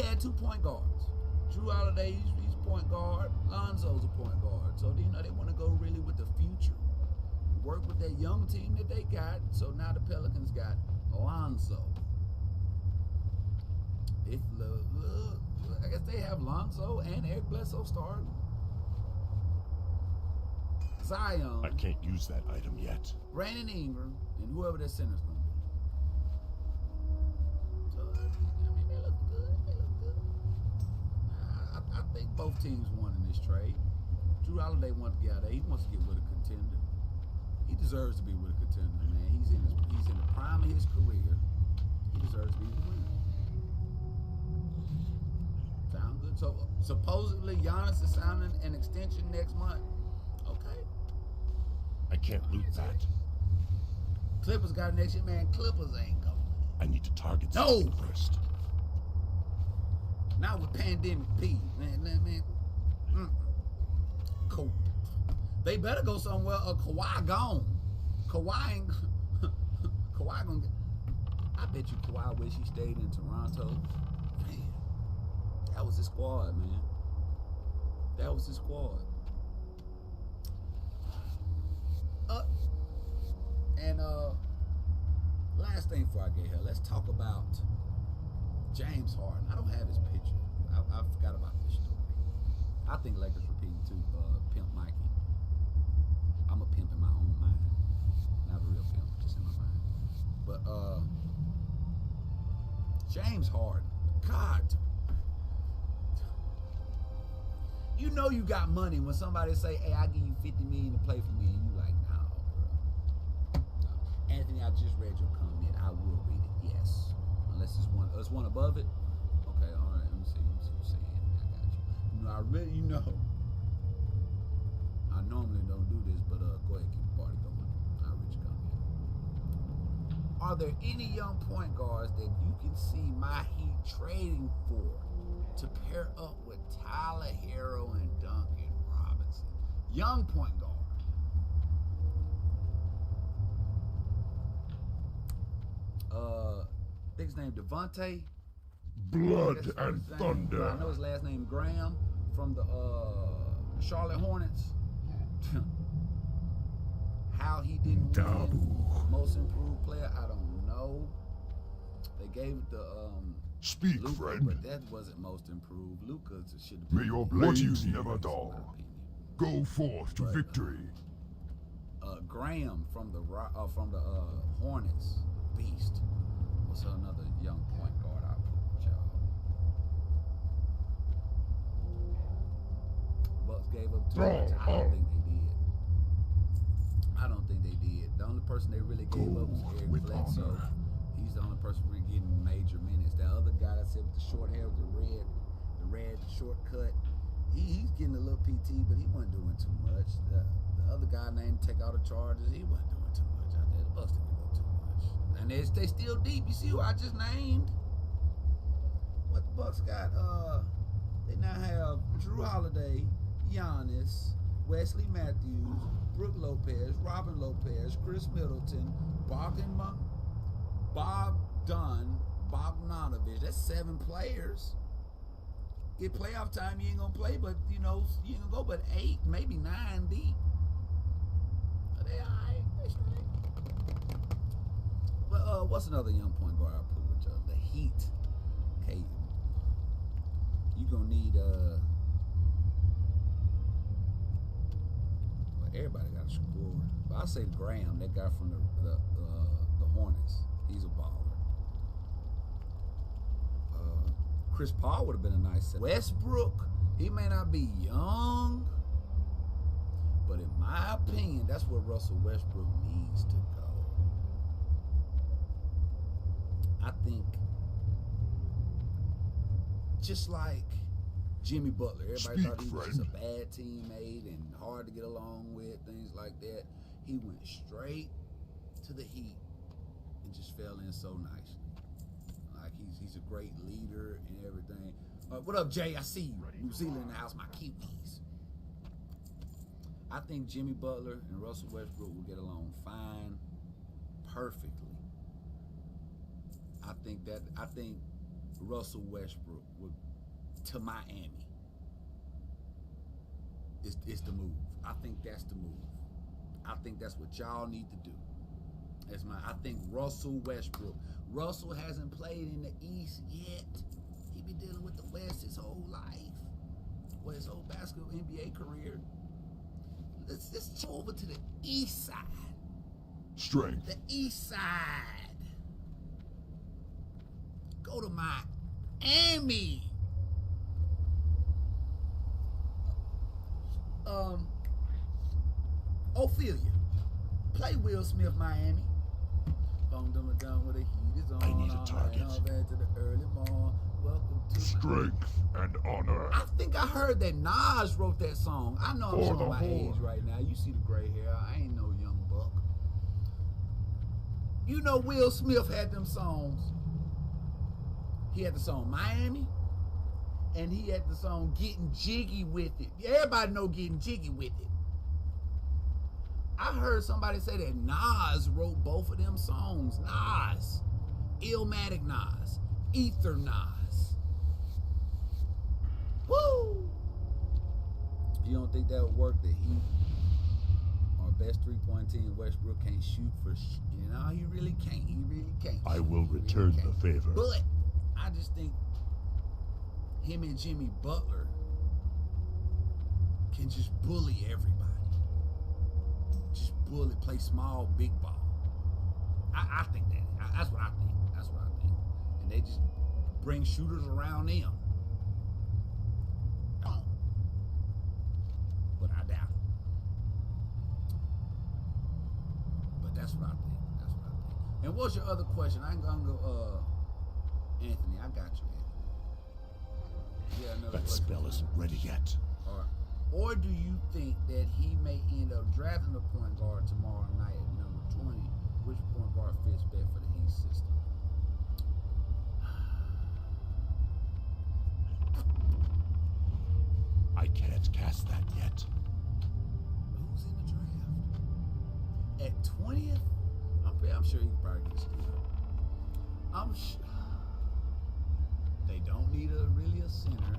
had 2 point guards. Drew Holiday, he's point guard. Lonzo's a point guard. So they want to go really with the future. Work with that young team that they got. So now the Pelicans got Lonzo. I guess they have Lonzo and Eric Bledsoe starting. Zion, I can't use that item yet. Brandon Ingram, and whoever their center's going to be. So, I mean, they look good. They look good. I think both teams won in this trade. Drew Holiday wants to get out there. He wants to get with a contender. He deserves to be with a contender, man. He's in the prime of his career. He deserves to be the winner. Sound good? So supposedly Giannis is signing an extension next month. Okay. I can't loot that. Clippers got an extra man. Clippers ain't going. I need to target No! something first. Not with pandemic P. Man. Cool. They better go somewhere. Kawhi gone. Kawhi ain't. Kawhi gonna get. I bet you Kawhi wish he stayed in Toronto. Man, that was his squad, man. That was his squad. And last thing before I get here, let's talk about James Harden. I don't have his picture. I forgot about this story. I think Lakers repeating too. Pimp Mikey. I'm a pimp in my own mind. Not a real pimp, just in my mind. But James Harden, God, you know you got money when somebody say, "Hey, I give you $50 million to play for me," and you like, "No, bro." No. Anthony, I just read your comment. I will read it. Yes, unless there's one above it. Okay, all right. Let me see what you're saying. I got you. You know, I normally don't do this, but go ahead, keep the party going. I'll read your comment. Are there any young point guards that you can see my Heat trading for to pair up with Tyler Hero and Duncan Robinson? Young point guard. I think his name Devontae. Blood That's and his name. thunder. I know his last name Graham from the Charlotte Hornets. How he didn't win most improved player, I don't know. They gave it to Speak, Luka, friend. but that wasn't most improved. Luka should have. May your blades never dull. Go forth to victory. Graham from the Hornets, beast. What's another young point guard I'll put with y'all? Bucks gave up too much. I don't think they did. The only person they really gave up was Eric Bledsoe. He's the only person really getting major minutes. That other guy that said with the short hair with the red shortcut, he's getting a little PT, but he wasn't doing too much. The other guy named Take All the Charges, he wasn't doing too much out there. The Bucks didn't give up too much. And they still deep. You see who I just named? What the Bucks got? They now have Drew Holiday, Giannis, Wesley Matthews, Brook Lopez, Robin Lopez, Chris Middleton, Bogdanovich. That's 7 players. Get playoff time, you ain't gonna play, but you ain't gonna go but 8, maybe 9 deep. They all right. They straight. But what's another young point guard I put with y'all? The Heat. Okay, you gonna need everybody got a score. But I say Graham, that guy from the Hornets. He's a baller. Chris Paul would have been a nice set. Westbrook, he may not be young, but in my opinion, that's where Russell Westbrook needs to go. I think just like Jimmy Butler. Everybody thought he was just a bad teammate and hard to get along with, things like that. He went straight to the Heat and just fell in so nicely. Like he's a great leader and everything. What up, Jay? I see you. New Zealand in the house, my Kiwis. I think Jimmy Butler and Russell Westbrook will get along fine, perfectly. I think Russell Westbrook would to Miami. It's the move. I think that's the move. I think that's what y'all need to do. I think Russell Westbrook. Russell hasn't played in the East yet. He been dealing with the West his whole life. Well, his whole basketball NBA career. let's go over to the east side. Strength. The east side. Go to Miami. Ophelia. Play Will Smith, Miami. Dum with the heat is on. I need a target. To the early morning. Welcome to Strength and honor. I think I heard that Nas wrote that song. I know I'm For showing the my Horde. age right now. You see the gray hair. I ain't no young buck. You know Will Smith had them songs. He had the song Miami, and he had the song Getting Jiggy With It. Everybody know Getting Jiggy With It. I heard somebody say that Nas wrote both of them songs. Nas. Illmatic Nas. Ether Nas. Woo! You don't think that would work? The Heat, our best 3-point team, Westbrook can't shoot for shit. You know, he really can't. He really can't. I will return the favor. But I just think him and Jimmy Butler can just bully everybody. Just bully, play small, big ball. I think that. That's what I think. That's what I think. And they just bring shooters around them. Don't. But I doubt it. But that's what I think. That's what I think. And what's your other question? I ain't gonna go, Anthony, I got you, Anthony. Yeah, another That question. spell isn't ready yet. All right. Or do you think that he may end up drafting a point guard tomorrow night at number 20? Which point guard fits better for the Heat system? I can't cast that yet. Who's in the draft? At 20th? I'm sure he can probably get a steal. I'm sure. They don't need really a center.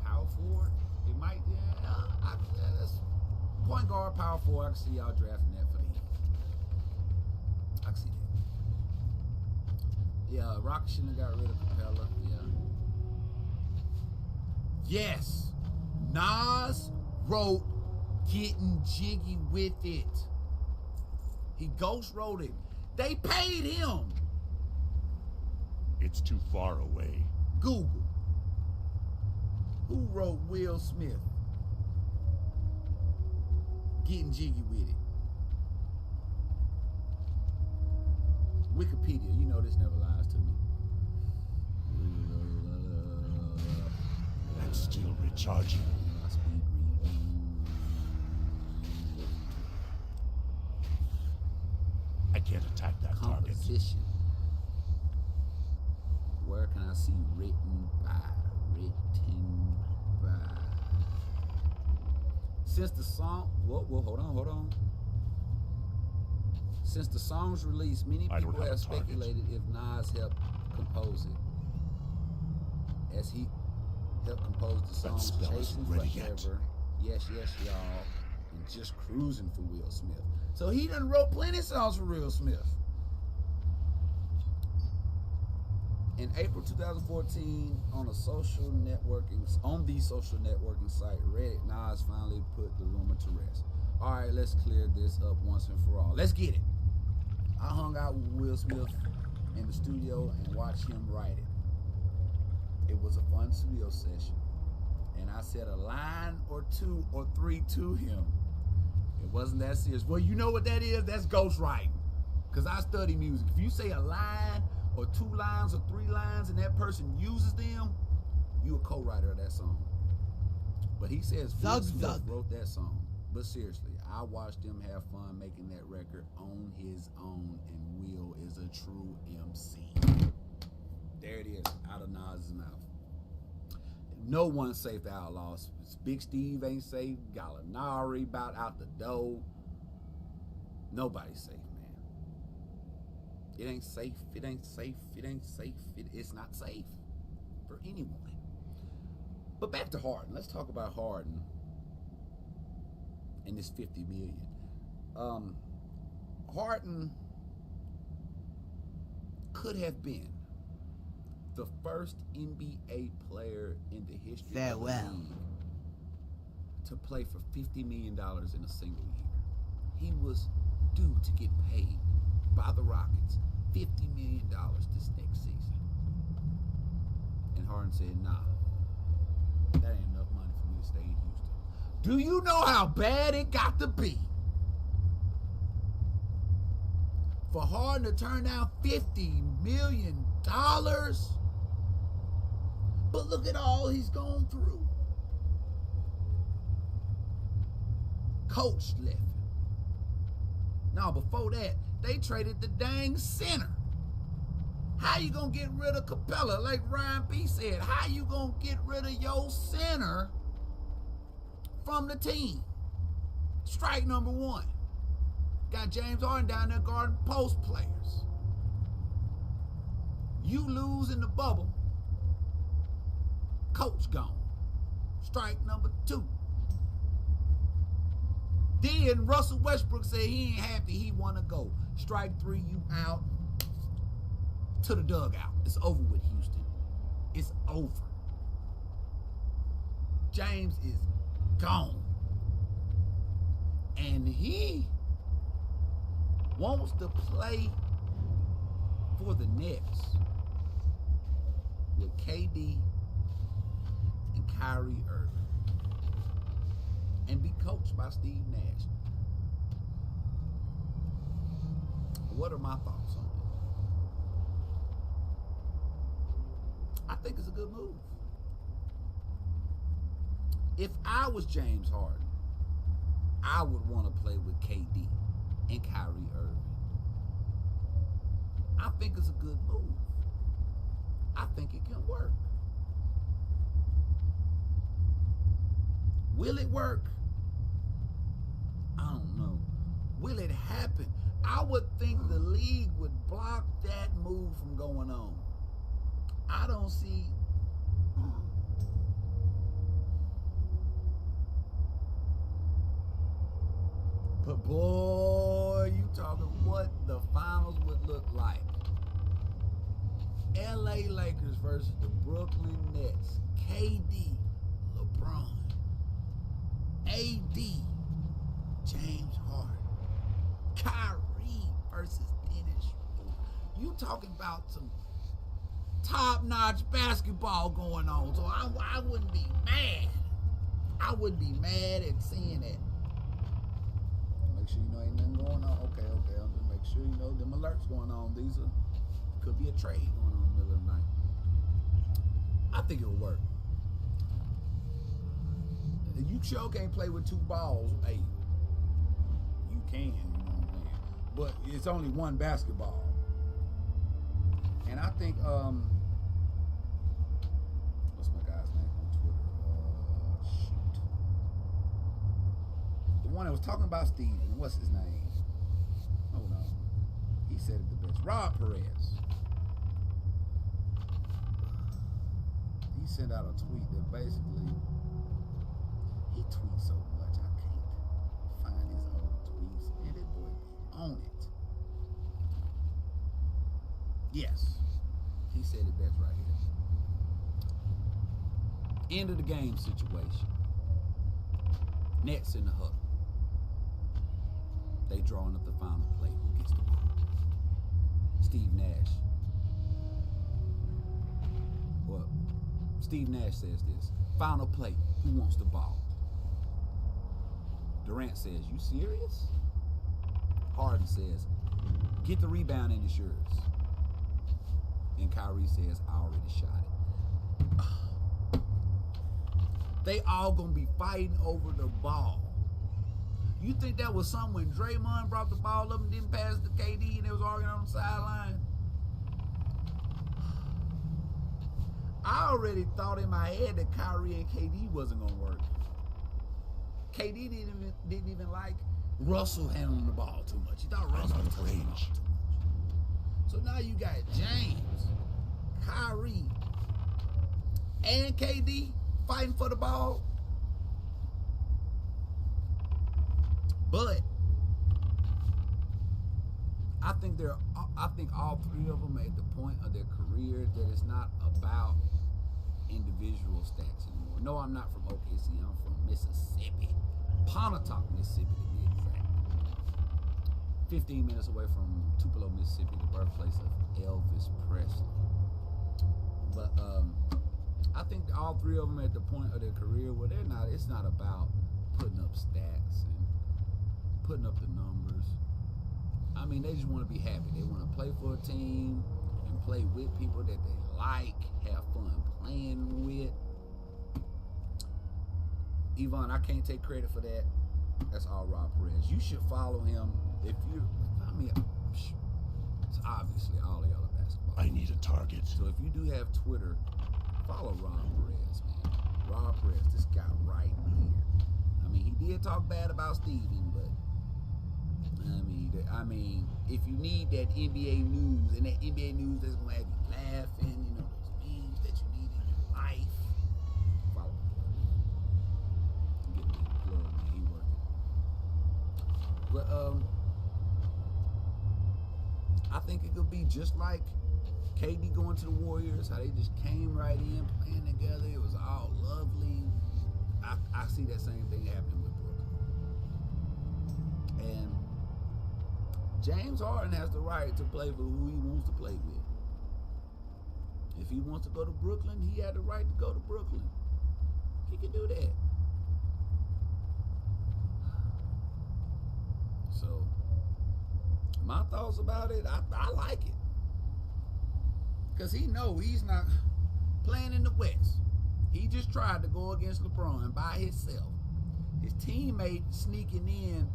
Power forward? It might, that's point guard, power forward. I can see y'all drafting that for the Heat. I can see that. Yeah, Rocket shouldn't have got rid of Capella. Yeah. Yes, Nas wrote Getting Jiggy With It. He ghost wrote it. They paid him. It's too far away. Google. Who wrote Will Smith Getting Jiggy With It? Wikipedia, you know this never lies to me. That's still recharging. My speed read. I can't attack that target. Composition. Where can I see written by? Written by. Since the song, hold on. Since the song's release, many I don't people have have a target. speculated if Nas helped compose it, as he helped compose the song spell "Chasing isn't ready Forever," yet. "Yes, Yes, Y'all," and "Just Cruising" for Will Smith. So he done wrote plenty of songs for Will Smith. In April 2014, on the social networking site Reddit, Nas finally put the rumor to rest. All right, let's clear this up once and for all. Let's get it. I hung out with Will Smith in the studio and watched him write it. It was a fun studio session, and I said a line or two or three to him. It wasn't that serious. Well, you know what that is? That's ghostwriting. Because I study music. If you say a line or 2 lines or 3 lines and that person uses them, you a co-writer of that song. But he says Will Smith wrote that song. But seriously, I watched him have fun making that record on his own, and Will is a true MC. There it is, out of Nas's mouth. No one's safe, the Outlaws. Big Steve ain't safe. Gallinari about out the door. Nobody's safe, man. It ain't safe. It ain't safe. It ain't safe. It's not safe for anyone. But back to Harden. Let's talk about Harden and this $50 million. Harden could have been the first NBA player in the history of the league to play for $50 million in a single year. He was due to get paid by the Rockets $50 million this next season. And Harden said, nah, that ain't enough money for me to stay in Houston. Do you know how bad it got to be for Harden to turn down $50 million? But look at all he's gone through. Coach left him. Now, before that, they traded the dang center. How you gonna get rid of Capella? Like Ryan B said, how you gonna get rid of your center from the team? Strike number one. Got James Harden down there guarding post players. You lose in the bubble. Coach gone. Strike number two. Then Russell Westbrook said he ain't happy, he want to go. Strike three, you out to the dugout. It's over with, Houston. It's over. James is gone. And he wants to play for the Nets with KD and Kyrie Irving and be coached by Steve Nash. What are my thoughts on it? I think it's a good move. If I was James Harden, I would want to play with KD and Kyrie Irving. I think it's a good move. I think it can work. Will it work? I don't know. Will it happen? I would think the league would block that move from going on. I don't see. But boy, you talking what the finals would look like. LA Lakers versus the Brooklyn Nets. KD, LeBron, AD, James Harden, Kyrie versus Dennis Schroeder. You talking about some top-notch basketball going on. So I wouldn't be mad. I wouldn't be mad at seeing that. Make sure you know ain't nothing going on. Okay. I'm gonna make sure you know them alerts going on. These could be a trade going on in the middle of the night. I think it'll work. You sure can't play with two balls. Hey, you can, you know what I'm saying? But it's only one basketball. And I think, what's my guy's name on Twitter? Shoot. The one that was talking about Steven, what's his name? Hold on. He said it the best. Rob Perez. He sent out a tweet that basically, he tweets so much I can't find his old tweets. And that boy be on it. Yes. He said it best right here. End of the game situation. Nets in the huddle. They drawing up the final play. Who gets the ball? Steve Nash. Well, Steve Nash says this. Final play. Who wants the ball? Durant says, you serious? Harden says, get the rebound and it's yours. And Kyrie says, I already shot it. They all gonna be fighting over the ball. You think that was something when Draymond brought the ball up and didn't pass to KD and they was arguing on the sideline? I already thought in my head that Kyrie and KD wasn't gonna work. KD didn't even like Russell handling the ball too much. He thought Russell was touching the ball too much. So now you got James, Kyrie, and KD fighting for the ball. But I think all three of them made the point of their career that it's not about individual stats anymore. No, I'm not from OKC. I'm from Mississippi. Pontotoc, Mississippi to be exact. 15 minutes away from Tupelo, Mississippi, the birthplace of Elvis Presley. But I think all three of them at the point of their career where they're not, it's not about putting up stats and putting up the numbers. I mean, they just want to be happy. They want to play for a team and play with people that they like, have fun playing with. Yvonne, I can't take credit for that. That's all Rob Perez. You should follow him if you, I mean, it's obviously all of y'all are basketball. I need a target. So if you do have Twitter, follow Rob Perez, man. Rob Perez, this guy right here. I mean, he did talk bad about Steven, but I mean, if you need that NBA news and that NBA news that's gonna have you laughing, you know, those memes that you need in your life, follow him. Get me a plug, man. He working. But I think it could be just like KD going to the Warriors, how they just came right in, playing together. It was all lovely. I see that same thing happening with Brooklyn. And James Harden has the right to play for who he wants to play with. If he wants to go to Brooklyn, he had the right to go to Brooklyn. He can do that. So, my thoughts about it, I like it. Because he knows he's not playing in the West. He just tried to go against LeBron by himself. His teammate sneaking in,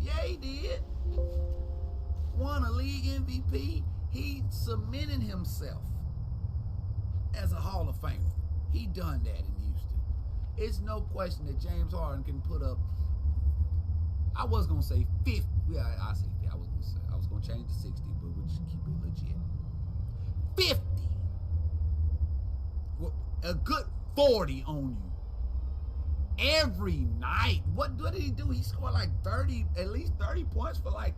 yeah, he did. Won a league MVP. He cemented himself as a Hall of Famer. He done that in Houston. It's no question that James Harden can put up, I was going to say 50. Yeah, I say 50. I was going to change to 60, but we'll just keep it legit. 50. Well, a good 40 on you. Every night. What did he do? He scored like 30, at least 30 points for like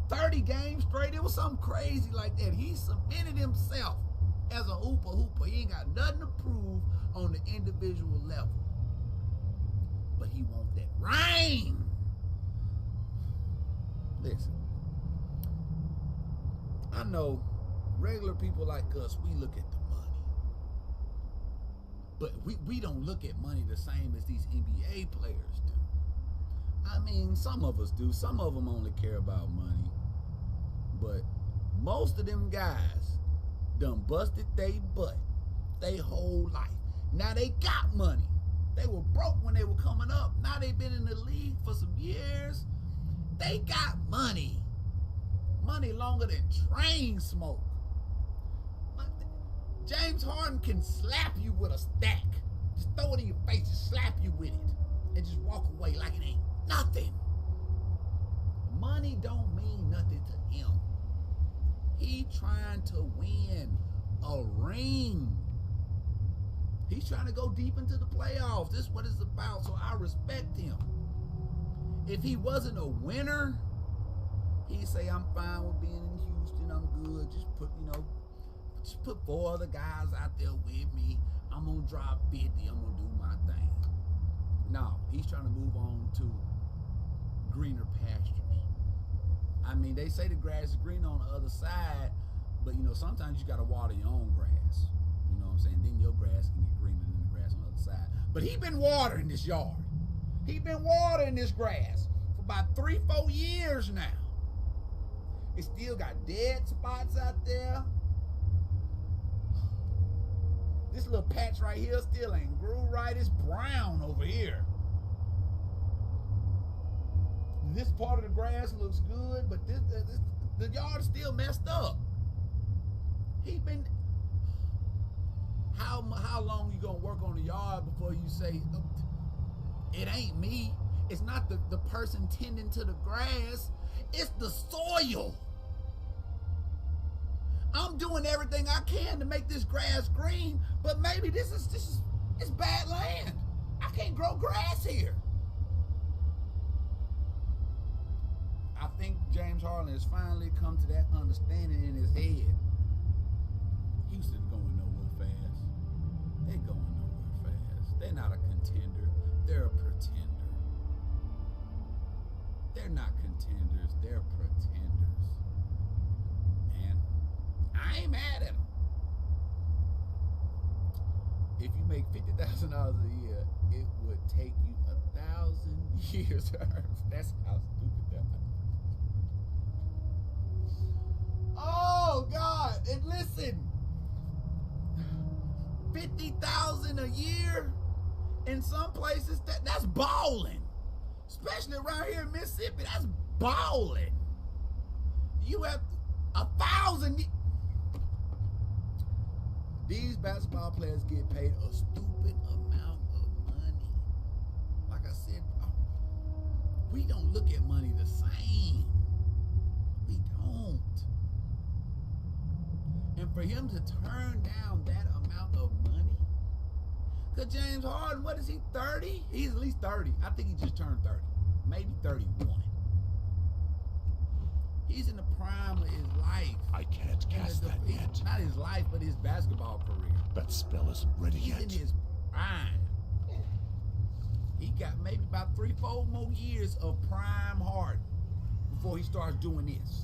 30 games straight. It was something crazy like that. He cemented himself as a hooper. He ain't got nothing to prove on the individual level. But he wants that ring. Listen, I know regular people like us, we look at the money. But we don't look at money the same as these NBA players do. I mean, some of us do. Some of them only care about money. But most of them guys done busted they butt they whole life. Now they got money. They were broke when they were coming up. Now they've been in the league for some years. They got money. Money longer than train smoke. James Harden can slap you with a stack. Just throw it in your face, just slap you with it. And just walk away like it ain't nothing. Money don't mean nothing to him. He trying to win a ring. He's trying to go deep into the playoffs. This is what it's about, so I respect him. If he wasn't a winner, he'd say, I'm fine with being in Houston, I'm good. Just put 4 other guys out there with me. I'm gonna drop 50, I'm gonna do my thing. No, he's trying to move on to greener pastures. I mean, they say the grass is green on the other side, but sometimes you gotta water your own grass. You know what I'm saying? Then your grass can get greener than the grass on the other side. But he been watering this yard. He been watering this grass for about 3-4 years now. It still got dead spots out there. This little patch right here still ain't grew right. It's brown over here. this part of the grass looks good, but the yard is still messed up. He been. How long you gonna work on the yard before you say it ain't me? It's not the person tending to the grass. It's the soil. I'm doing everything I can to make this grass green, but maybe this is it's bad land. I can't grow grass here. I think James Harden has finally come to that understanding in his head. Houston's going nowhere fast. They're going nowhere fast. They're not a contender. They're a pretender. They're not contenders. They're pretenders. And I ain't mad at them. If you make $50,000 a year, it would take you 1,000 years. That's how stupid that is. Oh God! And listen, 50,000 a year in some places that's balling. Especially around here in Mississippi, that's balling. You have 1,000. These basketball players get paid a stupid amount of money. Like I said, we don't look at money the same. We don't. And for him to turn down that amount of money, because James Harden, what is he, 30? He's at least 30. I think he just turned 30. Maybe 31. He's in the prime of his life. I can't cast that yet. Not his life, but his basketball career. That spell isn't ready He's yet. in his prime. He got maybe about 3-4 more years of prime Harden before he starts doing this.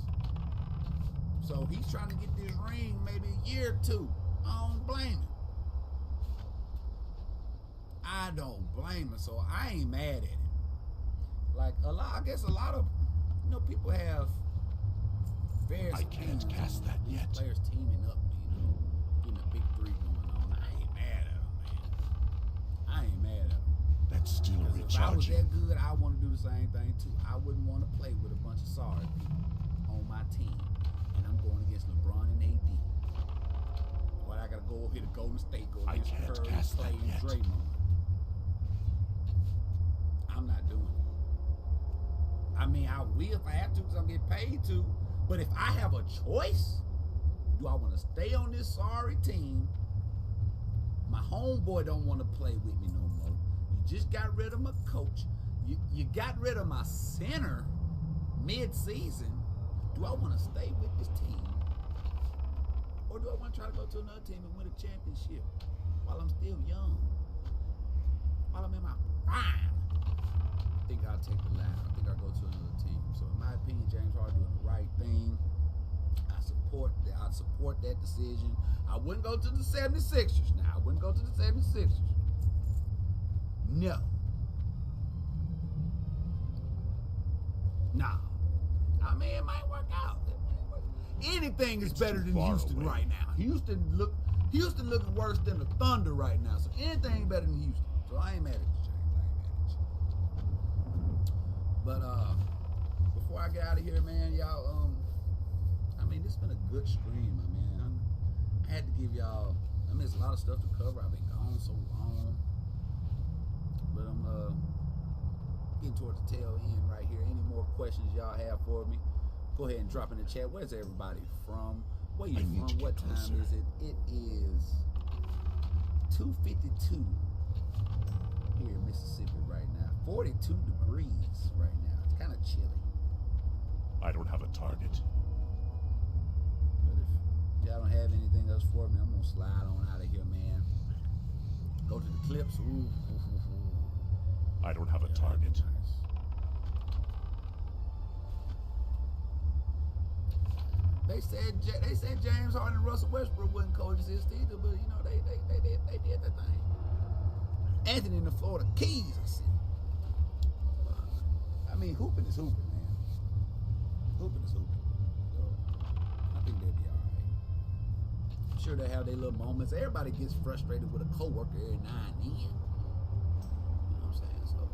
So he's trying to get this ring maybe a year or two. I don't blame him. I don't blame him. So I ain't mad at him. Like I guess a lot of people have various I can't cast that yet. Players teaming up, getting a big three going on. I ain't mad at him, man. I ain't mad at him. That's still Because if I was recharging. that good, I want to do the same thing too. I wouldn't want to play with a bunch of sorry people on my team, and I'm going against LeBron and AD. Or I gotta go over here to Golden State, go I against can't Curry, cast Clay, that and yet. Draymond. I'm not doing it. I mean, I will if I have to, because I'm getting paid to. But if I have a choice, do I want to stay on this sorry team? My homeboy don't want to play with me no more. You just got rid of my coach. You got rid of my center mid-season. Do I want to stay with this team? Or do I want to try to go to another team and win a championship while I'm still young? While I'm in my prime? I think I'll take the latter. I think I'll go to another team. So in my opinion, James Harden doing the right thing. I support that decision. I wouldn't go to the 76ers now. I wouldn't go to the 76ers. No. Nah. I mean, it might work out. Anything is better than Houston right now. Houston looking worse than the Thunder right now. So anything better than Houston. So I ain't mad at you, James. I ain't mad at you. But before I get out of here, man, y'all, I mean, this has been a good stream, my man. I had to give y'all, I mean, there's a lot of stuff to cover. I've been gone so long. But I'm getting toward the tail end right here. Any more questions y'all have for me, go ahead and drop in the chat. Where's everybody from? Where you from? What time is it? It is 2:52 here in Mississippi right now. 42 degrees right now. It's kind of chilly. I don't have a target. But if y'all don't have anything else for me, I'm gonna slide on out of here, man. Go to the clips. Ooh. I don't have a target. Nice. They said James Harden and Russell Westbrook wouldn't coexist either, but you know they did that thing. Anthony in the Florida Keys, I said. I mean, hooping is hooping, man. Hooping is hooping. So I think they'll be all right. I'm sure they have their little moments. Everybody gets frustrated with a coworker every now and then. You know what I'm saying? So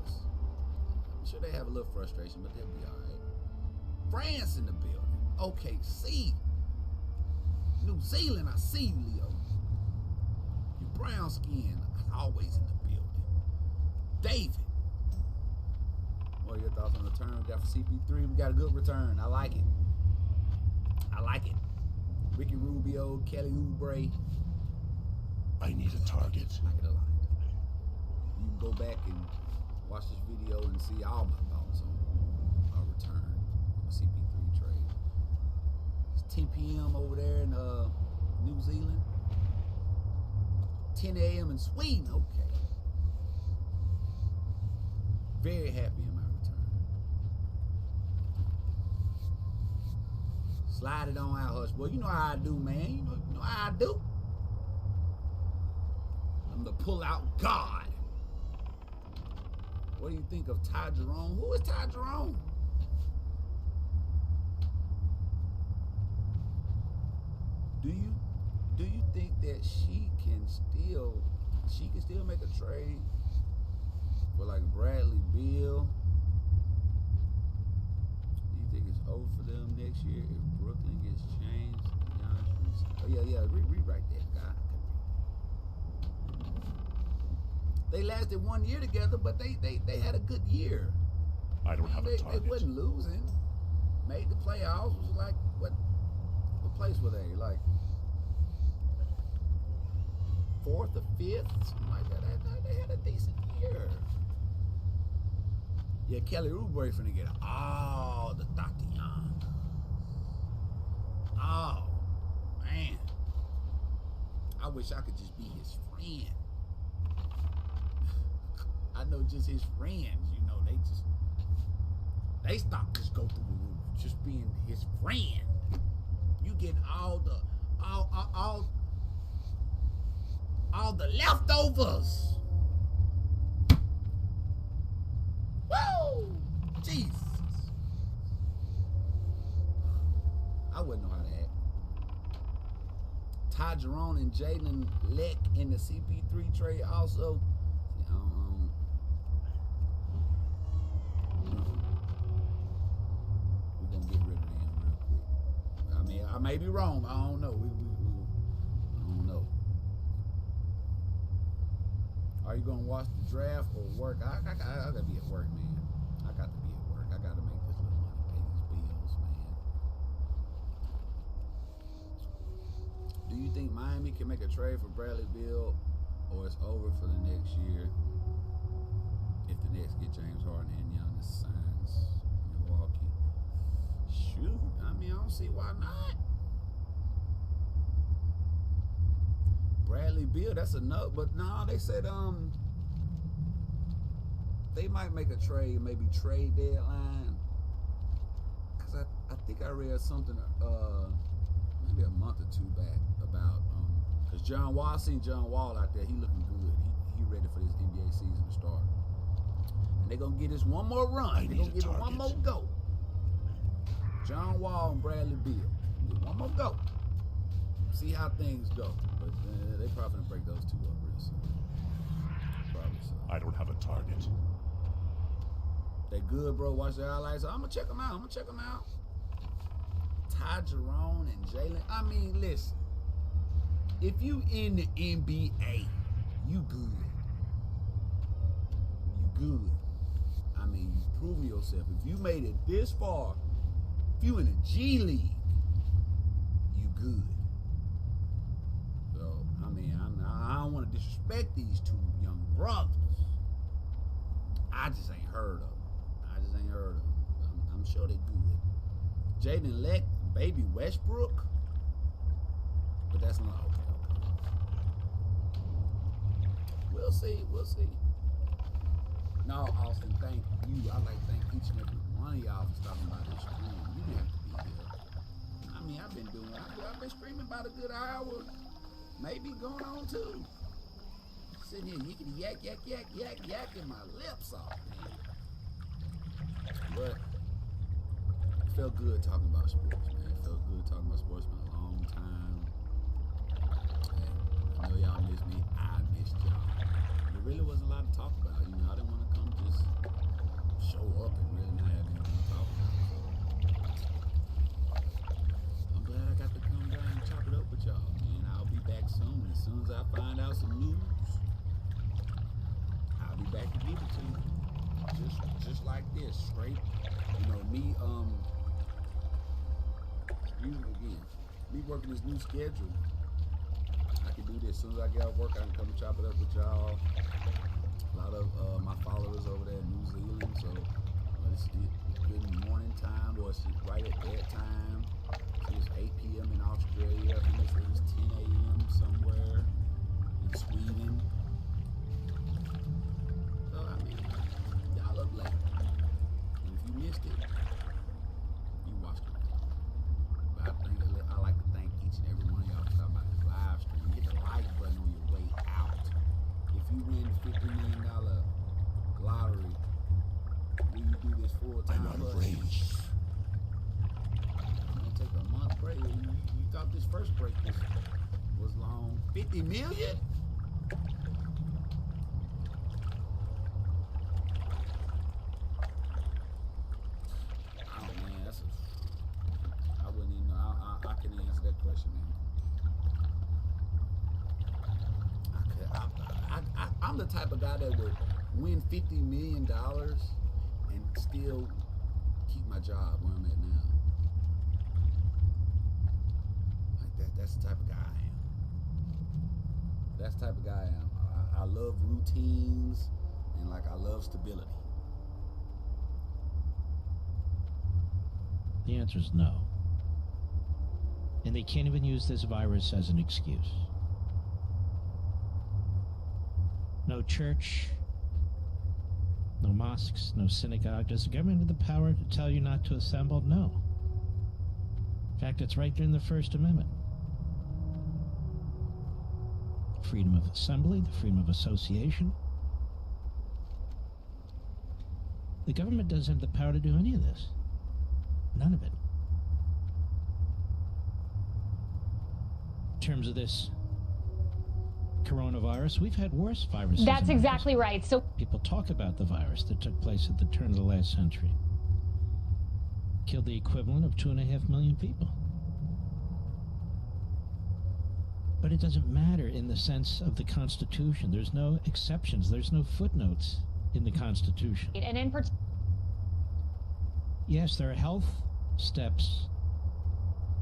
I'm sure they they have a little frustration, but they'll be all right. France in the building. OKC. New Zealand, I see you, Leo. Your brown skin, always in the building. David. What are your thoughts on the return we got for CP3? We got a good return. I like it. I like it. Ricky Rubio, Kelly Oubre. I need a target. I like it a lot. You can go back and watch this video and see all my thoughts on our return on the CP3 trade. It's 10 p.m. over there in New Zealand. 10 a.m. in Sweden. Okay. Very happy in my return. Slide it on out, Hush. Well, you know how I do, man. You know how I do. I'm the pull-out god. What do you think of Ty Jerome? Who is Ty Jerome? Do you think that she can still make a trade for like Bradley Beal? Do you think it's over for them next year if Brooklyn gets changed? Oh yeah, rewrite that, guy. They lasted 1 year together, but they had a good year. I don't have a target. They wasn't losing. Made the playoffs. Was like what place were they? Like 4th or 5th, something like that. They had a decent year. Yeah, Kelly Oubre finna get all the Dr. Young. Oh man, I wish I could just be his friend. I know just his friends, you know, they stop just go through the roof, just being his friend. You get all the leftovers. Woo! Jesus. I wouldn't know how to act. Ty Jerome and Jalen Leck in the CP3 trade also. We're gonna get rid of them real quick. I mean, I may be wrong. I don't know. I don't know. Are you gonna watch the draft or work? I gotta be at work, man. I got to be at work. I gotta make this little money, pay these bills, man. Do you think Miami can make a trade for Bradley Beal, or it's over for the next year if the Nets get James Harden and Giannis signs Milwaukee? Shoot, I mean, I don't see why not. Bradley Beal, that's enough, but no, they said they might make a trade, maybe trade deadline. Cause I think I read something maybe a month or two back about cause John Wall, I seen John Wall out there, he looking good. He ready for this NBA season to start. And they're gonna get this one more run. They're gonna give it one more go. John Wall and Bradley Beal. Get one more go. See how things go. But they probably gonna break those two up real soon. Probably so. I don't have a target. They good, bro. Watch their highlights. I'm gonna check them out. Ty Jerome and Jalen. I mean, listen. If you in the NBA, you good. You good. I mean, you proven yourself. If you made it this far, if you in the G League, you good. So, I mean, I don't want to disrespect these two young brothers. I just ain't heard of them. I'm sure they good. Jaden Leck, baby Westbrook. But that's not okay. We'll see. No, Austin, thank you. I'd like to thank each and every one of y'all for stopping by this stream. You didn't have to be here. I mean, I've been streaming about a good hour, maybe going on 2. Sitting here yickety yakking my lips off, man. But it felt good talking about sports, man. It felt good talking about sports for a long time. And I know y'all missed me. I missed y'all. There really wasn't a lot to talk about. You know, I didn't want to come just show up and really not have anything to talk about. So I'm glad I got to come down and chop it up with y'all, man. I'll be back soon. As soon as I find out some news, I'll be back to give it to you. Just like this, straight. You know, me, excuse me again. Me working this new schedule. I can do this. As soon as I get off work, I can come chop it up with y'all. A lot of my followers over there in New Zealand, so it's good morning time, or it's right at that time. So it's 8 p.m. in Australia. I think it's 10 a.m. somewhere in Sweden. So, I mean, y'all up late. And if you missed it, you watched it. But I like to thank each and every one of y'all for talking about this live stream. Hit the like button on your way out. If you win the $50 million lottery, will you do this full time? I'm out of range. I'm gonna take a month break. You thought this first break was long? 50 million? Oh man, I wouldn't even know. I can answer that question, man. I'm the type of guy that would win $50 million and still keep my job where I'm at now. Like that. That's the type of guy I am. That's the type of guy I am. I love routines and like I love stability. The answer is no. And they can't even use this virus as an excuse. No church, no mosques, no synagogue. Does the government have the power to tell you not to assemble? No. In fact, it's right there in the First Amendment. Freedom of assembly, the freedom of association. The government doesn't have the power to do any of this. None of it. In terms of this coronavirus, we've had worse viruses. That's exactly right. So people talk about the virus that took place at the turn of the last century. Killed the equivalent of 2.5 million people. But it doesn't matter in the sense of the Constitution. There's no exceptions. There's no footnotes in the Constitution. and in particular, Yes, there are health steps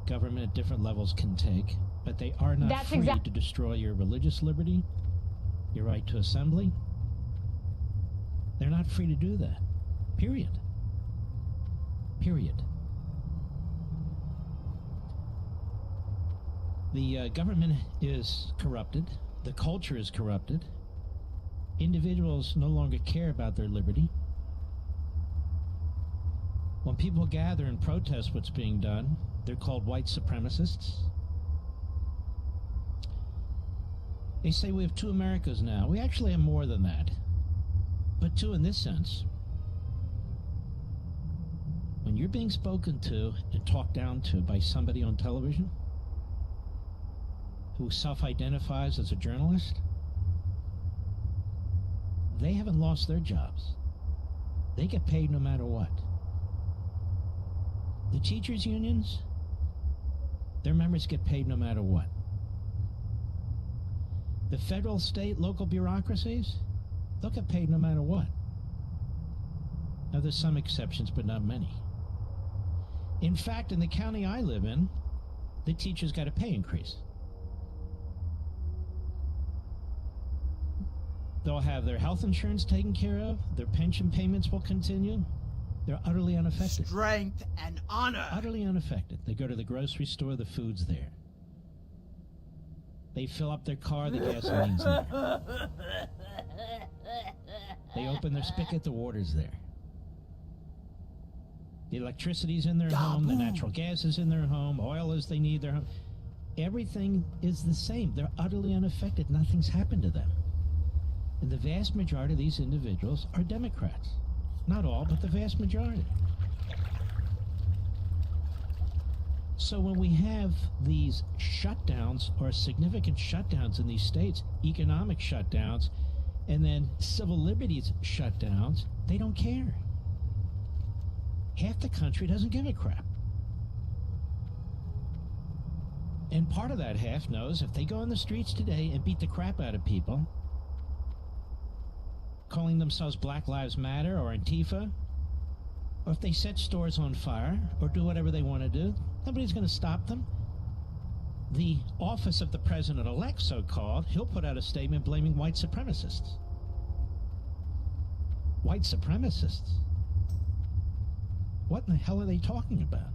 government at different levels can take, but they are not That's free to destroy your religious liberty, your right to assembly. They're not free to do that. Period. Period. The government is corrupted. The culture is corrupted. Individuals no longer care about their liberty. When people gather and protest what's being done, they're called white supremacists. They say we have two Americas now. We actually have more than that. But two in this sense. When you're being spoken to and talked down to by somebody on television who self-identifies as a journalist, they haven't lost their jobs. They get paid no matter what. The teachers' unions, their members get paid no matter what. The federal, state, local bureaucracies, they'll get paid no matter what. Now, there's some exceptions, but not many. In fact, in the county I live in, the teachers got a pay increase. They'll have their health insurance taken care of. Their pension payments will continue. They're utterly unaffected. Strength and honor. Utterly unaffected. They go to the grocery store, the food's there. They fill up their car, the gasoline's there. They open their spigot, the water's there. The electricity's in their home, the natural gas is in their home, oil as they need their home. Everything is the same. They're utterly unaffected. Nothing's happened to them. And the vast majority of these individuals are Democrats. Not all, but the vast majority. So when we have these shutdowns or significant shutdowns in these states, economic shutdowns, and then civil liberties shutdowns, they don't care. half the country doesn't give a crap. And part of that half knows if they go on the streets today and beat the crap out of people, calling themselves Black Lives Matter or Antifa, or if they set stores on fire or do whatever they want to do, nobody's going to stop them. The office of the president-elect, so-called, he'll put out a statement blaming white supremacists. White supremacists? What in the hell are they talking about?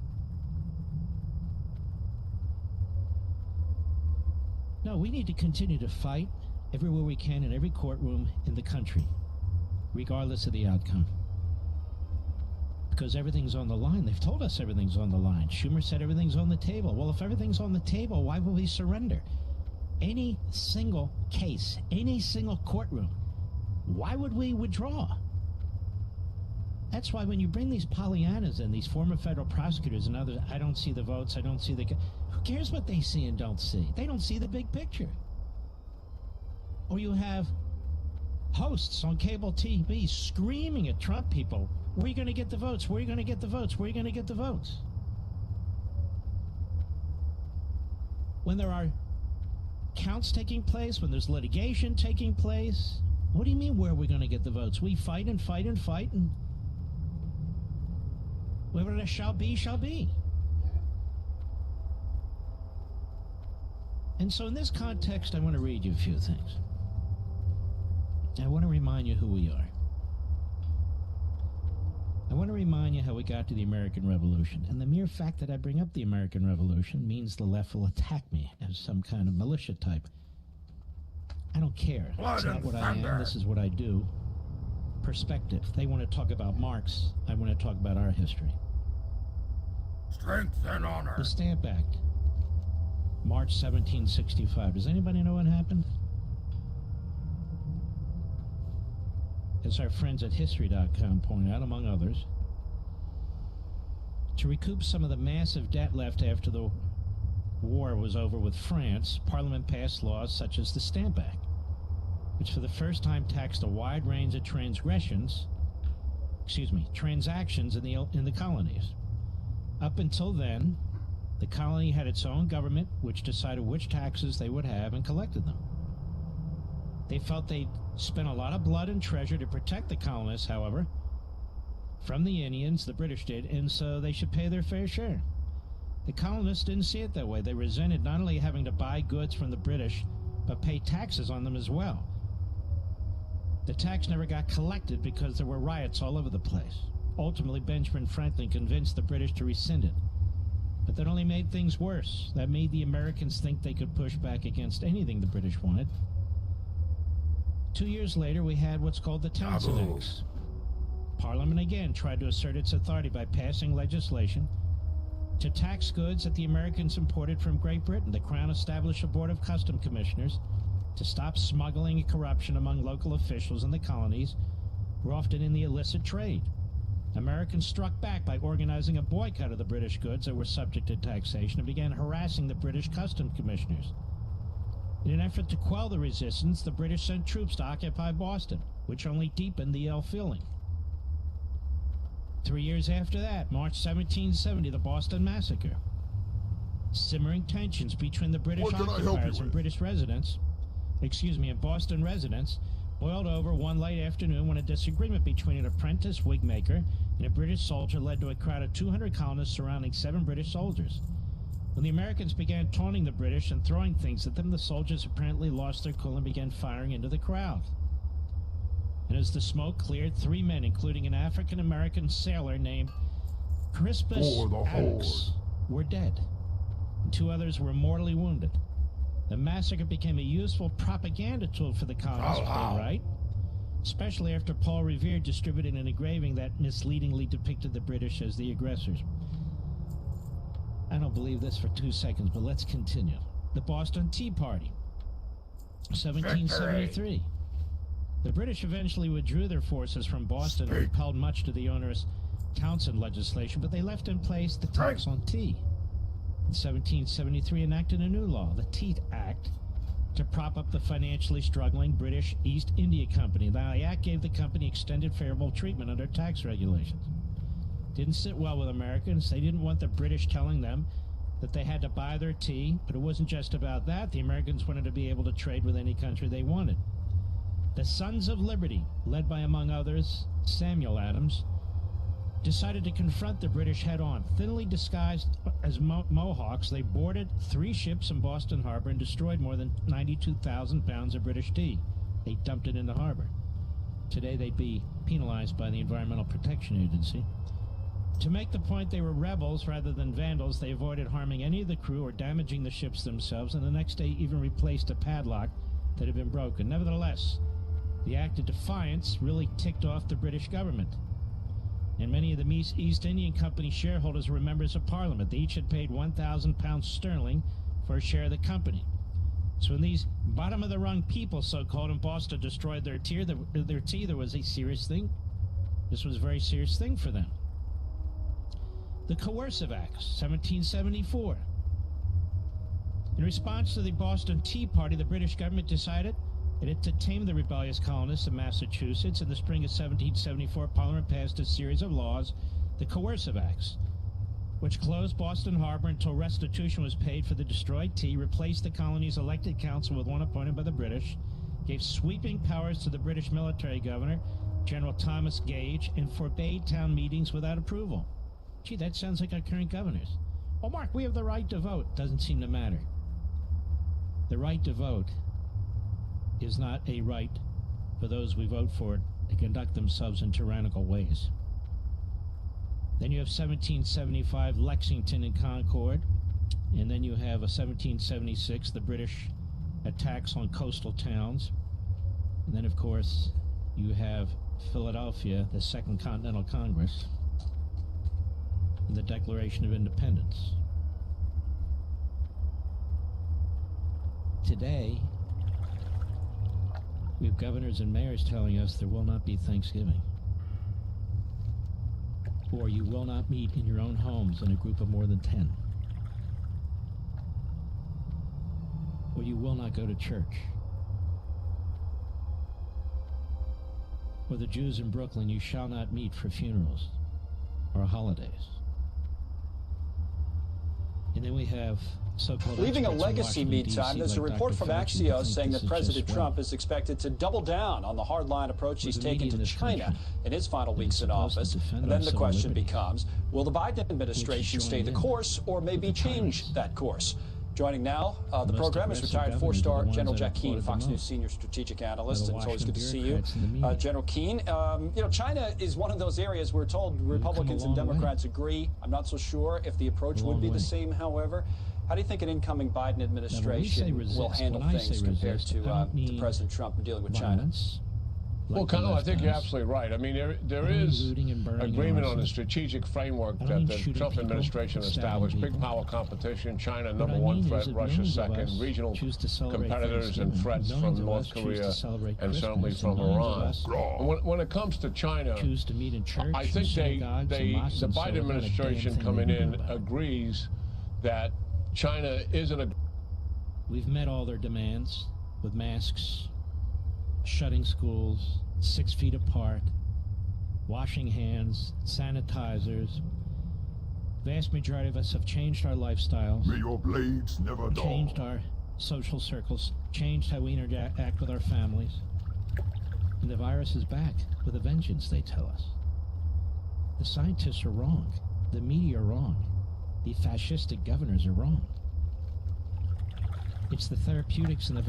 No, we need to continue to fight everywhere we can in every courtroom in the country, regardless of the outcome. Because everything's on the line. They've told us everything's on the line. Schumer said everything's on the table. Well, if everything's on the table, why will we surrender? Any single case, any single courtroom, why would we withdraw? That's why when you bring these Pollyannas in, these former federal prosecutors and others, I don't see the votes, I don't see the... Who cares what they see and don't see? They don't see the big picture. Or you have hosts on cable TV screaming at Trump people, where are you going to get the votes? Where are you going to get the votes? Where are you going to get the votes? When there are counts taking place, when there's litigation taking place, what do you mean where are we going to get the votes? We fight and fight and fight, and whatever it shall be, shall be. And so in this context, I want to read you a few things. I want to remind you who we are. I want to remind you how we got to the American Revolution. And the mere fact that I bring up the American Revolution means the left will attack me as some kind of militia type. I don't care. That's not what I am. This is what I do. Perspective. They want to talk about Marx. I want to talk about our history. Strength and honor. The Stamp Act. March 1765. Does anybody know what happened? As our friends at History.com point out, among others, to recoup some of the massive debt left after the war was over with France, Parliament passed laws such as the Stamp Act, which for the first time taxed a wide range of transactions in the colonies. Up until then, the colony had its own government, which decided which taxes they would have and collected them. They felt they'd spent a lot of blood and treasure to protect the colonists, however, from the Indians, the British did, and so they should pay their fair share. The colonists didn't see it that way. They resented not only having to buy goods from the British, but pay taxes on them as well. The tax never got collected because there were riots all over the place. Ultimately, Benjamin Franklin convinced the British to rescind it. But that only made things worse. That made the Americans think they could push back against anything the British wanted. 2 years later, we had what's called the Townshend Acts. Parliament again tried to assert its authority by passing legislation to tax goods that the Americans imported from Great Britain. The Crown established a board of custom commissioners to stop smuggling and corruption among local officials in the colonies, who were often in the illicit trade. Americans struck back by organizing a boycott of the British goods that were subject to taxation and began harassing the British custom commissioners. In an effort to quell the resistance, the British sent troops to occupy Boston, which only deepened the ill feeling. 3 years after that, March 1770, the Boston Massacre. Simmering tensions between the British occupiers and British residents, and Boston residents, boiled over one late afternoon when a disagreement between an apprentice wig maker and a British soldier led to a crowd of 200 colonists surrounding 7 British soldiers. When the Americans began taunting the British and throwing things at them, the soldiers apparently lost their cool and began firing into the crowd. And as the smoke cleared, 3 men, including an African-American sailor named Crispus Attucks, were dead, and 2 others were mortally wounded. The massacre became a useful propaganda tool for the colonists, right? Especially after Paul Revere distributed an engraving that misleadingly depicted the British as the aggressors. I don't believe this for 2 seconds, but let's continue. The Boston Tea Party, 1773. The British eventually withdrew their forces from Boston and repelled much to the onerous Townshend legislation, but they left in place the tax on tea. In 1773, enacted a new law, the Tea Act, to prop up the financially struggling British East India Company. Now, the act gave the company extended favorable treatment under tax regulations. Didn't sit well with Americans. They didn't want the British telling them that they had to buy their tea, but it wasn't just about that. The Americans wanted to be able to trade with any country they wanted. The Sons of Liberty, led by, among others, Samuel Adams, decided to confront the British head-on. Thinly disguised as Mohawks, they boarded 3 ships in Boston Harbor and destroyed more than 92,000 pounds of British tea. They dumped it in the harbor. Today they'd be penalized by the Environmental Protection Agency. To make the point they were rebels rather than vandals, they avoided harming any of the crew or damaging the ships themselves, and the next day even replaced a padlock that had been broken. Nevertheless, the act of defiance really ticked off the British government. And many of the East Indian Company shareholders were members of Parliament. They each had paid 1,000 pounds sterling for a share of the company. So when these bottom-of-the-rung people, so-called, in Boston destroyed their tea, there was a serious thing. This was a very serious thing for them. The Coercive Acts, 1774. In response to the Boston Tea Party, the British government decided that to tame the rebellious colonists of Massachusetts. In the spring of 1774, Parliament passed a series of laws, the Coercive Acts, which closed Boston Harbor until restitution was paid for the destroyed tea, replaced the colony's elected council with one appointed by the British, gave sweeping powers to the British military governor, General Thomas Gage, and forbade town meetings without approval. Gee, that sounds like our current governors. Oh, Mark, we have the right to vote. Doesn't seem to matter. The right to vote is not a right for those we vote for to conduct themselves in tyrannical ways. Then you have 1775, Lexington and Concord. And then you have a 1776, the British attacks on coastal towns. And then, of course, you have Philadelphia, the Second Continental Congress, and the Declaration of Independence. Today, we have governors and mayors telling us there will not be Thanksgiving. Or you will not meet in your own homes in a group of more than 10. Or you will not go to church. Or the Jews in Brooklyn, you shall not meet for funerals or holidays. And then we have so-called leaving a experts in legacy, Washington, meantime, D.C., there's a like report Dr. from Fauci, who Axios think saying this that is President just Trump swell. is expected to double down on the hardline approach he's With the media taken in to this China country in his final that weeks is in supposed to office. defend And our then the civil question liberties, becomes, will the Biden administration stay the joining in course or maybe with the change tyrants. that course? Joining now, the most program is aggressive retired governors are the four-star ones General that Jack are Keane, quoted the Fox News most senior strategic by analyst, the and it's always good to see you. bureaucrats in the media. General Keane, China is one of those areas we're told Republicans and long way. Democrats agree. I'm not so sure if the approach A would long be way. the same, however. How do you think an incoming Biden administration resist, will handle when I things say compared resist, I to don't mean President Trump in dealing with China? violence, Well, like the Colonel, I left think you're does. absolutely right. I mean, there I don't is mean looting and burning and agreement on the arson. strategic framework I don't that mean the shooting Trump people administration and stabbing established. Big people. power competition, China What number I one mean threat, is that Russia millions of second, us regional choose to celebrate competitors and Thanksgiving. threats Millions from of North us choose Korea to celebrate and certainly Christmas, from and millions of Iran. us And when it comes to China, choose to meet in church I and think synagogues and mosques the and so Biden without a damn administration thing coming they can in do about it. agrees that China isn't a We've met all their demands with masks, shutting schools, 6 feet apart, washing hands, sanitizers. Vast majority of us have changed our lifestyles, May your blades never dull. changed our social circles, changed how we interact with our families. And the virus is back with a vengeance, they tell us. The scientists are wrong. The media are wrong. The fascistic governors are wrong. It's the therapeutics and the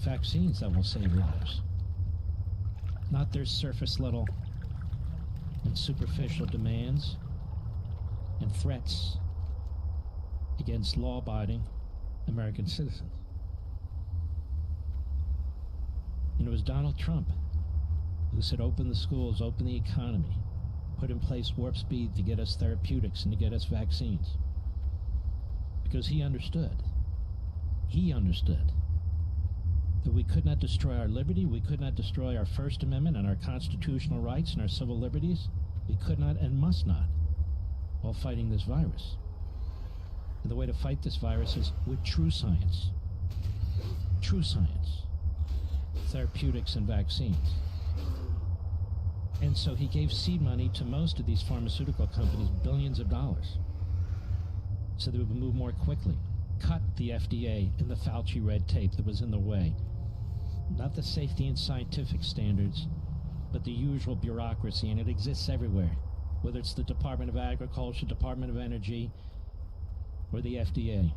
vaccines that will save lives, not their surface level and superficial demands and threats against law-abiding American citizens. And it was Donald Trump who said, open the schools, open the economy, put in place warp speed to get us therapeutics and to get us vaccines. Because he understood that we could not destroy our liberty, we could not destroy our First Amendment and our constitutional rights and our civil liberties. We could not and must not, while fighting this virus. And the way to fight this virus is with true science. True science. Therapeutics and vaccines. And so he gave seed money to most of these pharmaceutical companies, billions of dollars, so they would move more quickly. Cut the FDA and the Fauci red tape that was in the way. Not the safety and scientific standards, but the usual bureaucracy, and it exists everywhere, whether it's the Department of Agriculture, Department of Energy, or the FDA.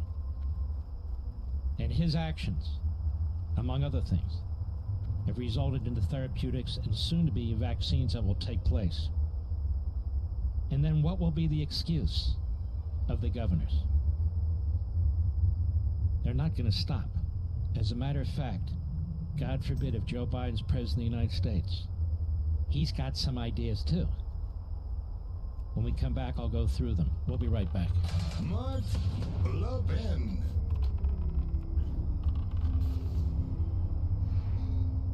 And his actions, among other things, have resulted in the therapeutics and soon-to-be vaccines that will take place. And then what will be the excuse of the governors? They're not going to stop. As a matter of fact, God forbid if Joe Biden's president of the United States, he's got some ideas too. When we come back, I'll go through them. We'll be right back. Mark Levin.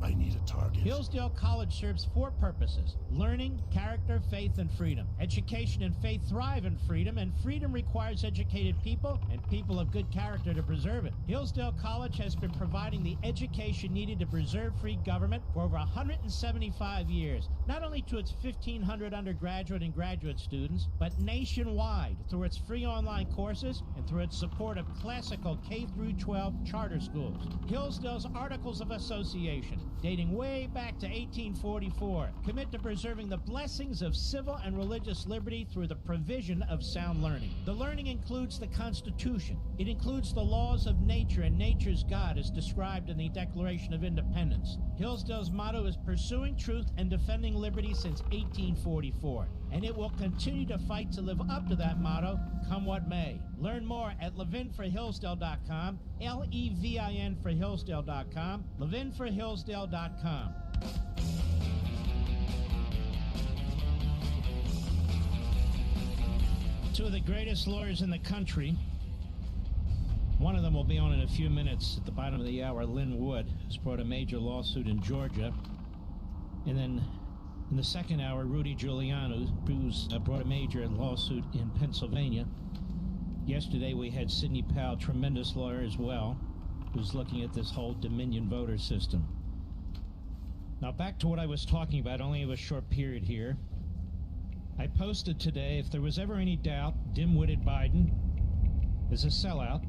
I need a target. Hillsdale College serves 4 purposes: learning, character, faith, and freedom. Education and faith thrive in freedom, and freedom requires educated people and people of good character to preserve it. Hillsdale College has been providing the education needed to preserve free government for over 175 years, not only to its 1,500 undergraduate and graduate students, but nationwide through its free online courses and through its support of classical K-12 charter schools. Hillsdale's Articles of Association, dating way back to 1844, commit to preserving the blessings of civil and religious liberty through the provision of sound learning. The learning includes the Constitution. It includes the laws of nature and nature's God as described in the Declaration of Independence. Hillsdale's motto is pursuing truth and defending liberty since 1844, and it will continue to fight to live up to that motto, come what may. Learn more at levinforhillsdale.com, Levin for Hillsdale.com, levinforhillsdale.com. Two of the greatest lawyers in the country. One of them will be on in a few minutes at the bottom of the hour. Lynn Wood has brought a major lawsuit in Georgia. And then in the second hour, Rudy Giuliani, who's brought a major lawsuit in Pennsylvania. Yesterday we had Sidney Powell, tremendous lawyer as well, who's looking at this whole Dominion voter system. Now back to what I was talking about, only a short period here. I posted today, if there was ever any doubt, dim-witted Biden is a sellout.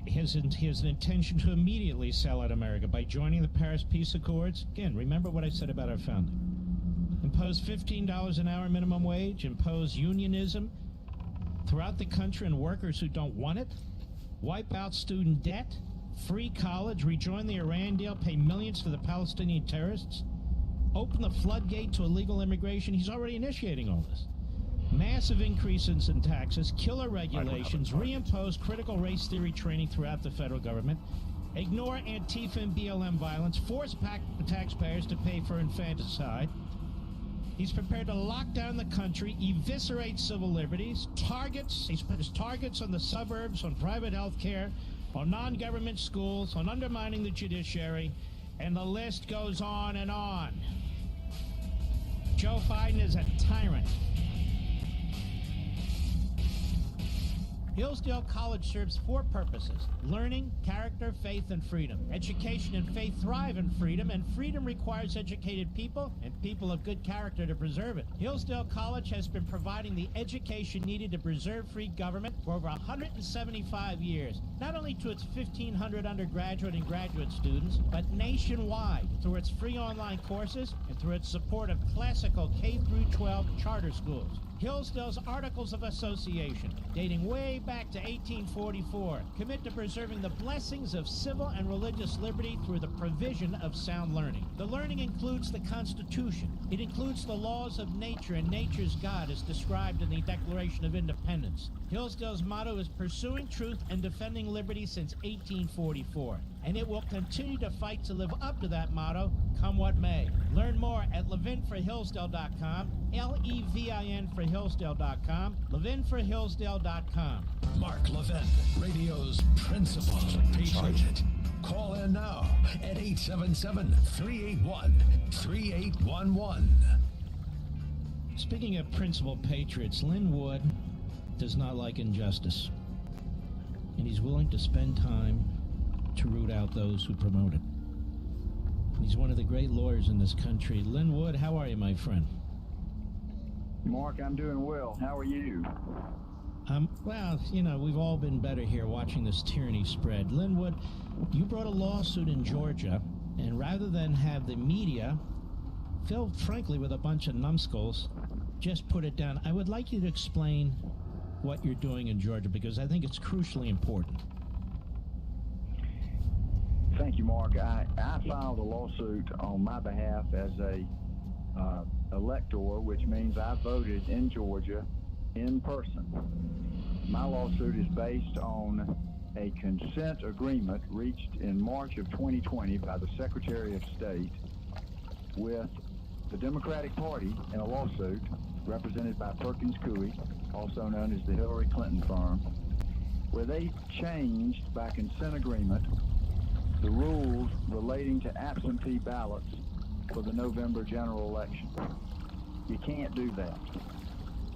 He has an intention to immediately sell out America by joining the Paris Peace Accords. Again, remember what I said about our founding. Impose $15 an hour minimum wage, impose unionism throughout the country on workers who don't want it, wipe out student debt, free college, rejoin the Iran deal, pay millions to the Palestinian terrorists, open the floodgate to illegal immigration. He's already initiating all this. Massive increases in taxes, killer regulations, reimpose critical race theory training throughout the federal government, ignore Antifa and BLM violence, force taxpayers to pay for infanticide. He's prepared to lock down the country, eviscerate civil liberties, he's put his targets on the suburbs, on private health care, on non-government schools, on undermining the judiciary, and the list goes on and on. Joe Biden is a tyrant. Hillsdale College serves 4 purposes: learning, character, faith, and freedom. Education and faith thrive in freedom, and freedom requires educated people and people of good character to preserve it. Hillsdale College has been providing the education needed to preserve free government for over 175 years, not only to its 1,500 undergraduate and graduate students, but nationwide through its free online courses and through its support of classical K-12 charter schools. Hillsdale's Articles of Association, dating way back to 1844, commit to preserving the blessings of civil and religious liberty through the provision of sound learning. The learning includes the Constitution. It includes the laws of nature and nature's God as described in the Declaration of Independence. Hillsdale's motto is pursuing truth and defending liberty since 1844, and it will continue to fight to live up to that motto, come what may. Learn more at levinforhillsdale.com, Levin for Hillsdale.com, levinforhillsdale.com. Mark Levin, radio's principal patriot. Call in now at 877-381-3811. Speaking of principal patriots, Lynn Wood does not like injustice, and he's willing to spend time to root out those who promote it. He's one of the great lawyers in this country. Lynn Wood, how are you, my friend? Mark, I'm doing well. How are you? Well, we've all been better here watching this tyranny spread. Lynn Wood, you brought a lawsuit in Georgia, and rather than have the media, filled frankly with a bunch of numbskulls, just put it down, I would like you to explain what you're doing in Georgia, because I think it's crucially important. Thank you, Mark. I filed a lawsuit on my behalf as a elector, which means I voted in Georgia in person. My lawsuit is based on a consent agreement reached in March of 2020 by the Secretary of State with the Democratic Party in a lawsuit represented by Perkins Coie, also known as the Hillary Clinton firm, where they changed by consent agreement the rules relating to absentee ballots for the November general election. You can't do that.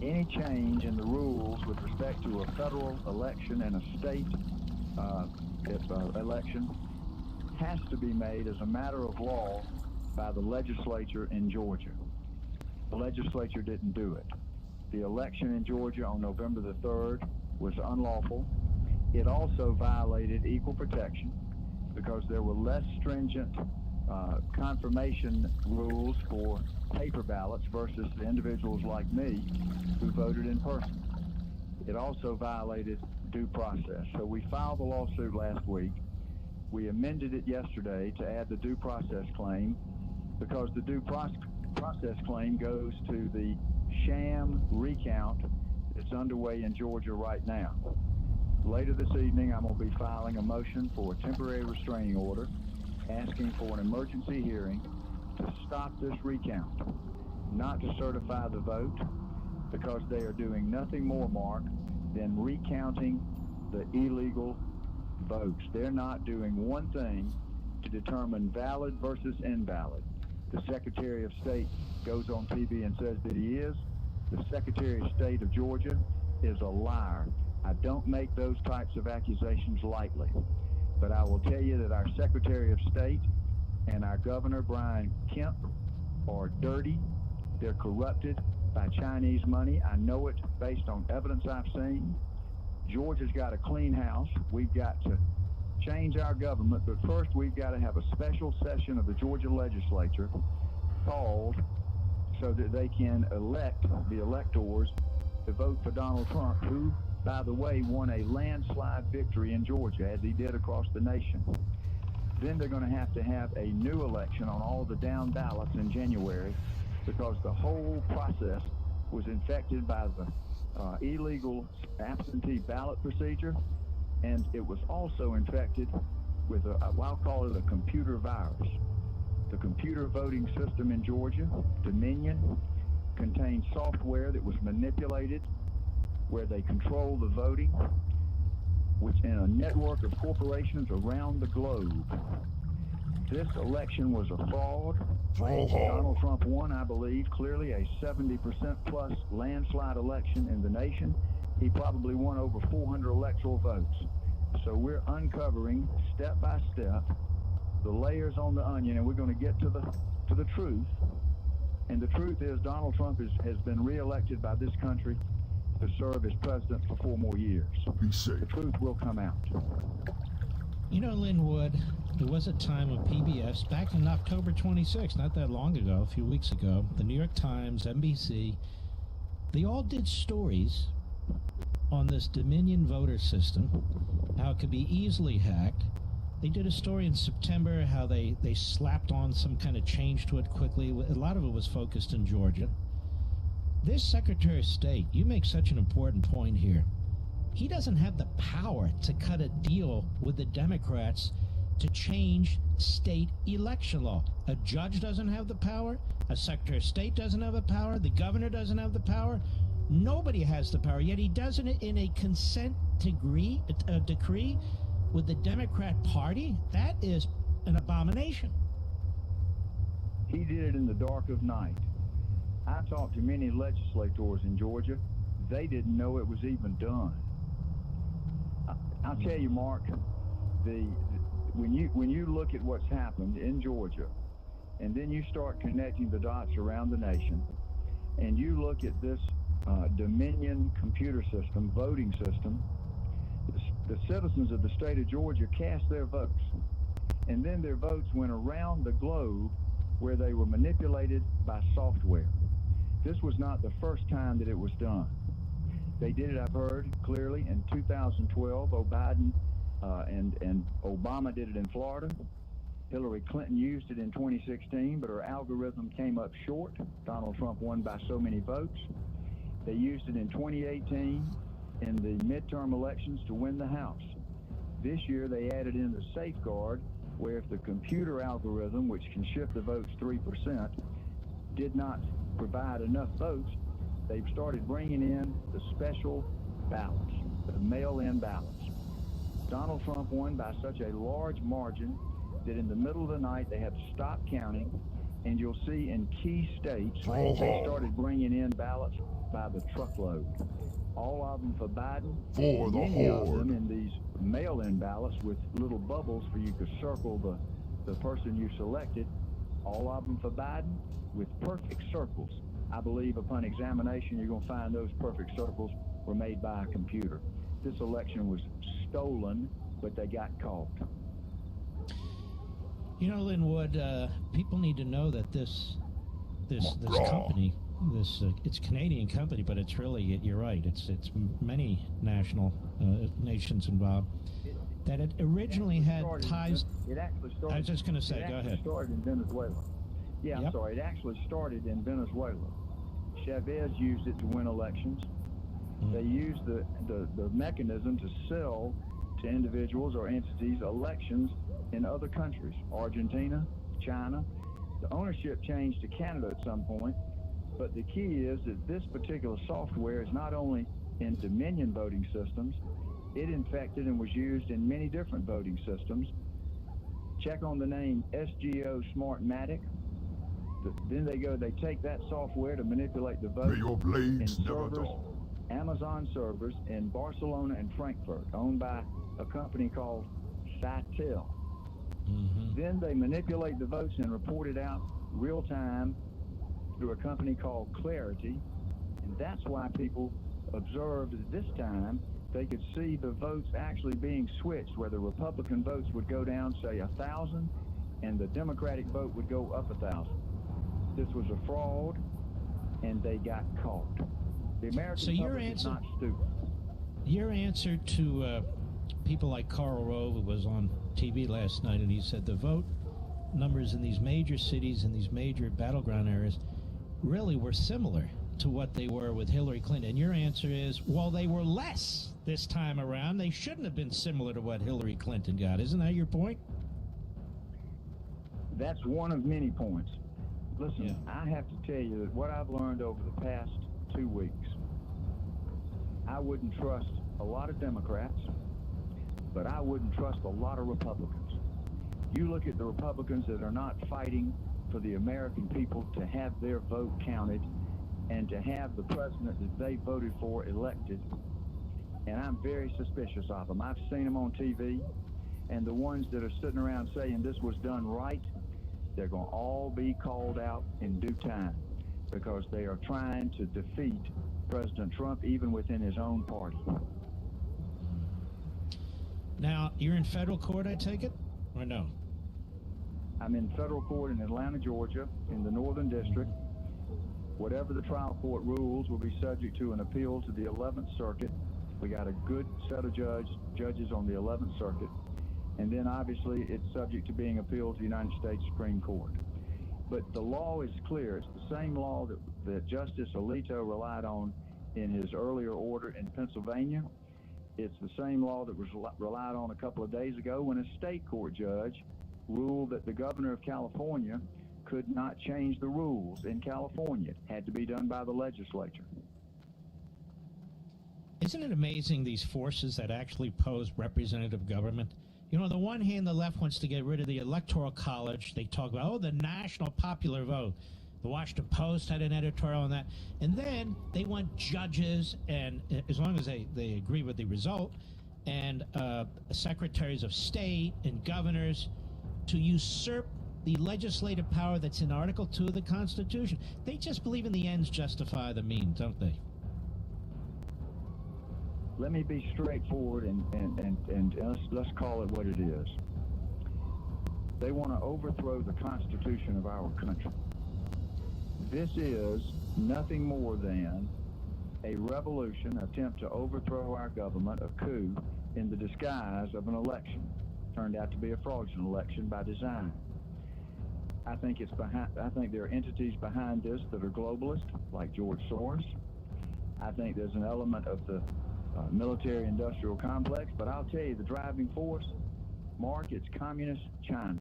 Any change in the rules with respect to a federal election and a state election has to be made as a matter of law by the legislature in Georgia. The legislature didn't do it. The election in Georgia on November the 3rd was unlawful. It also violated equal protection because there were less stringent confirmation rules for paper ballots versus the individuals like me who voted in person. It also violated due process. So we filed the lawsuit last week. We amended it yesterday to add the due process claim because the due process claim goes to the sham recount that's underway in Georgia right now. Later this evening, I'm going to be filing a motion for a temporary restraining order, asking for an emergency hearing to stop this recount, not to certify the vote, because they are doing nothing more, Mark, than recounting the illegal votes. They're not doing one thing to determine valid versus invalid. The Secretary of State goes on TV and says that he is. The Secretary of State of Georgia is a liar. I don't make those types of accusations lightly, but I will tell you that our Secretary of State and our Governor, Brian Kemp, are dirty. They're corrupted by Chinese money. I know it based on evidence I've seen. Georgia's got a clean house. We've got to change our government, but first we've got to have a special session of the Georgia legislature called so that they can elect the electors to vote for Donald Trump, who, by the way, won a landslide victory in Georgia, as he did across the nation. Then they're going to have a new election on all the down ballots in January, because the whole process was infected by the illegal absentee ballot procedure, and it was also infected with I'll call it a computer virus. The computer voting system in Georgia, Dominion, contains software that was manipulated where they control the voting, which in a network of corporations around the globe. This election was a fraud. Donald Trump won, I believe, clearly a 70% plus landslide election in the nation. He probably won over 400 electoral votes. So we're uncovering step by step the layers on the onion, and we're going to get to the truth. And the truth is Donald Trump has been reelected by this country to serve as president for 4 more years. The truth will come out. You know, Lynn Wood, there was a time when PBS, back in October 26th, not that long ago, a few weeks ago, the New York Times, NBC, they all did stories on this Dominion voter system, how it could be easily hacked. They did a story in September how they slapped on some kind of change to it quickly. A lot of it was focused in Georgia. This Secretary of State, you make such an important point here. He doesn't have the power to cut a deal with the Democrats to change state election law. A judge doesn't have the power. A Secretary of State doesn't have the power. The governor doesn't have the power. Nobody has the power, yet he does it in a consent decree with the Democrat Party. That is an abomination. He did it in the dark of night. I talked to many legislators in Georgia. They didn't know it was even done. I'll tell you, Mark, when you look at what's happened in Georgia, And then you start connecting the dots around the nation, and you look at this Dominion computer system, voting system. The citizens of the state of Georgia cast their votes, and then their votes went around the globe where they were manipulated by software. This was not the first time that it was done. They did it, I've heard clearly, in 2012. Biden and Obama did it in Florida. Hillary Clinton used it in 2016, but her algorithm came up short. Donald Trump won by so many votes. They used it in 2018 in the midterm elections to win the House. This year, they added in the safeguard where if the computer algorithm, which can shift the votes 3%, did not provide enough votes, they've started bringing in the special ballots, the mail-in ballots. Donald Trump won by such a large margin that in the middle of the night they had to stop counting, and you'll see in key states they started bringing in ballots by the truckload. All of them for Biden, For the many of horde. them in these mail-in ballots with little bubbles for you to circle the person you selected. All of them for Biden with perfect circles. I believe upon examination you're going to find those perfect circles were made by a computer. This election was stolen, but they got caught. You know, Linwood, people need to know that this company, it's a Canadian company, but it's really, you're right, it's many nations involved. That it originally had ties. It actually started. I was just going to say, go ahead. It started in Venezuela. Yeah, I'm sorry. It actually started in Venezuela. Chavez used it to win elections. They used the mechanism to sell to individuals or entities elections in other countries, Argentina, China. The ownership changed to Canada at some point, but the key is that this particular software is not only in Dominion voting systems, it infected and was used in many different voting systems. Check on the name SGO Smartmatic. Then they take that software to manipulate the vote May your blades in never servers, dull. Amazon servers in Barcelona and Frankfurt, owned by a company called Cytel. Then they manipulate the votes and report it out real time through a company called Clarity. And that's why people observed that this time they could see the votes actually being switched, where the Republican votes would go down, say, 1,000, and the Democratic vote would go up 1,000. This was a fraud, and they got caught. The American public is not stupid. Your answer to people like Karl Rove, who was on TV last night, and he said the vote numbers in these major cities and these major battleground areas really were similar to what they were with Hillary Clinton. And your answer is, well, they were less this time around. They shouldn't have been similar to what Hillary Clinton got. Isn't that your point? That's one of many points. Listen, I have to tell you that what I've learned over the past 2 weeks, I wouldn't trust a lot of Democrats, but I wouldn't trust a lot of Republicans. You look at the Republicans that are not fighting for the American people to have their vote counted and to have the president that they voted for elected, and I'm very suspicious of them. I've seen them on TV, and the ones that are sitting around saying this was done right, they're going to all be called out in due time because they are trying to defeat President Trump even within his own party. Now, you're in federal court, I take it, or no? I'm in federal court in Atlanta, Georgia, in the Northern District. Whatever the trial court rules will be subject to an appeal to the 11th Circuit. We got a good set of judges on the 11th Circuit. And then, obviously, it's subject to being appealed to the United States Supreme Court. But the law is clear. It's the same law that Justice Alito relied on in his earlier order in Pennsylvania. It's the same law that was relied on a couple of days ago when a state court judge ruled that the governor of California could not change the rules in California. It had to be done by the legislature. Isn't it amazing, these forces that actually pose representative government? You know, on the one hand, the left wants to get rid of the Electoral College. They talk about, oh, the national popular vote. The Washington Post had an editorial on that. And then they want judges, and as long as they agree with the result, and secretaries of state and governors to usurp the legislative power that's in Article 2 of the Constitution. They just believe in the ends justify the means, don't they? Let me be straightforward and let's call it what it is. They want to overthrow the Constitution of our country. This is nothing more than a revolution, attempt to overthrow our government, a coup, in the disguise of an election. Turned out to be a fraudulent election by design. I think there are entities behind this that are globalist, like George Soros. I think there's an element of the military-industrial complex, but I'll tell you, the driving force, Mark, it's communist China.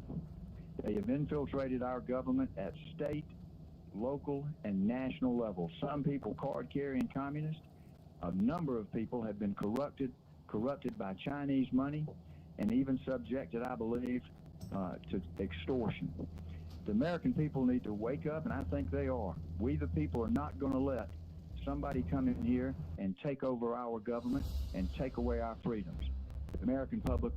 They have infiltrated our government at state, local, and national levels. Some people card-carrying communists. A number of people have been corrupted by Chinese money, and even subjected, I believe, to extortion. The American people need to wake up, and I think they are. We, the people, are not going to let somebody come in here and take over our government and take away our freedoms. The American public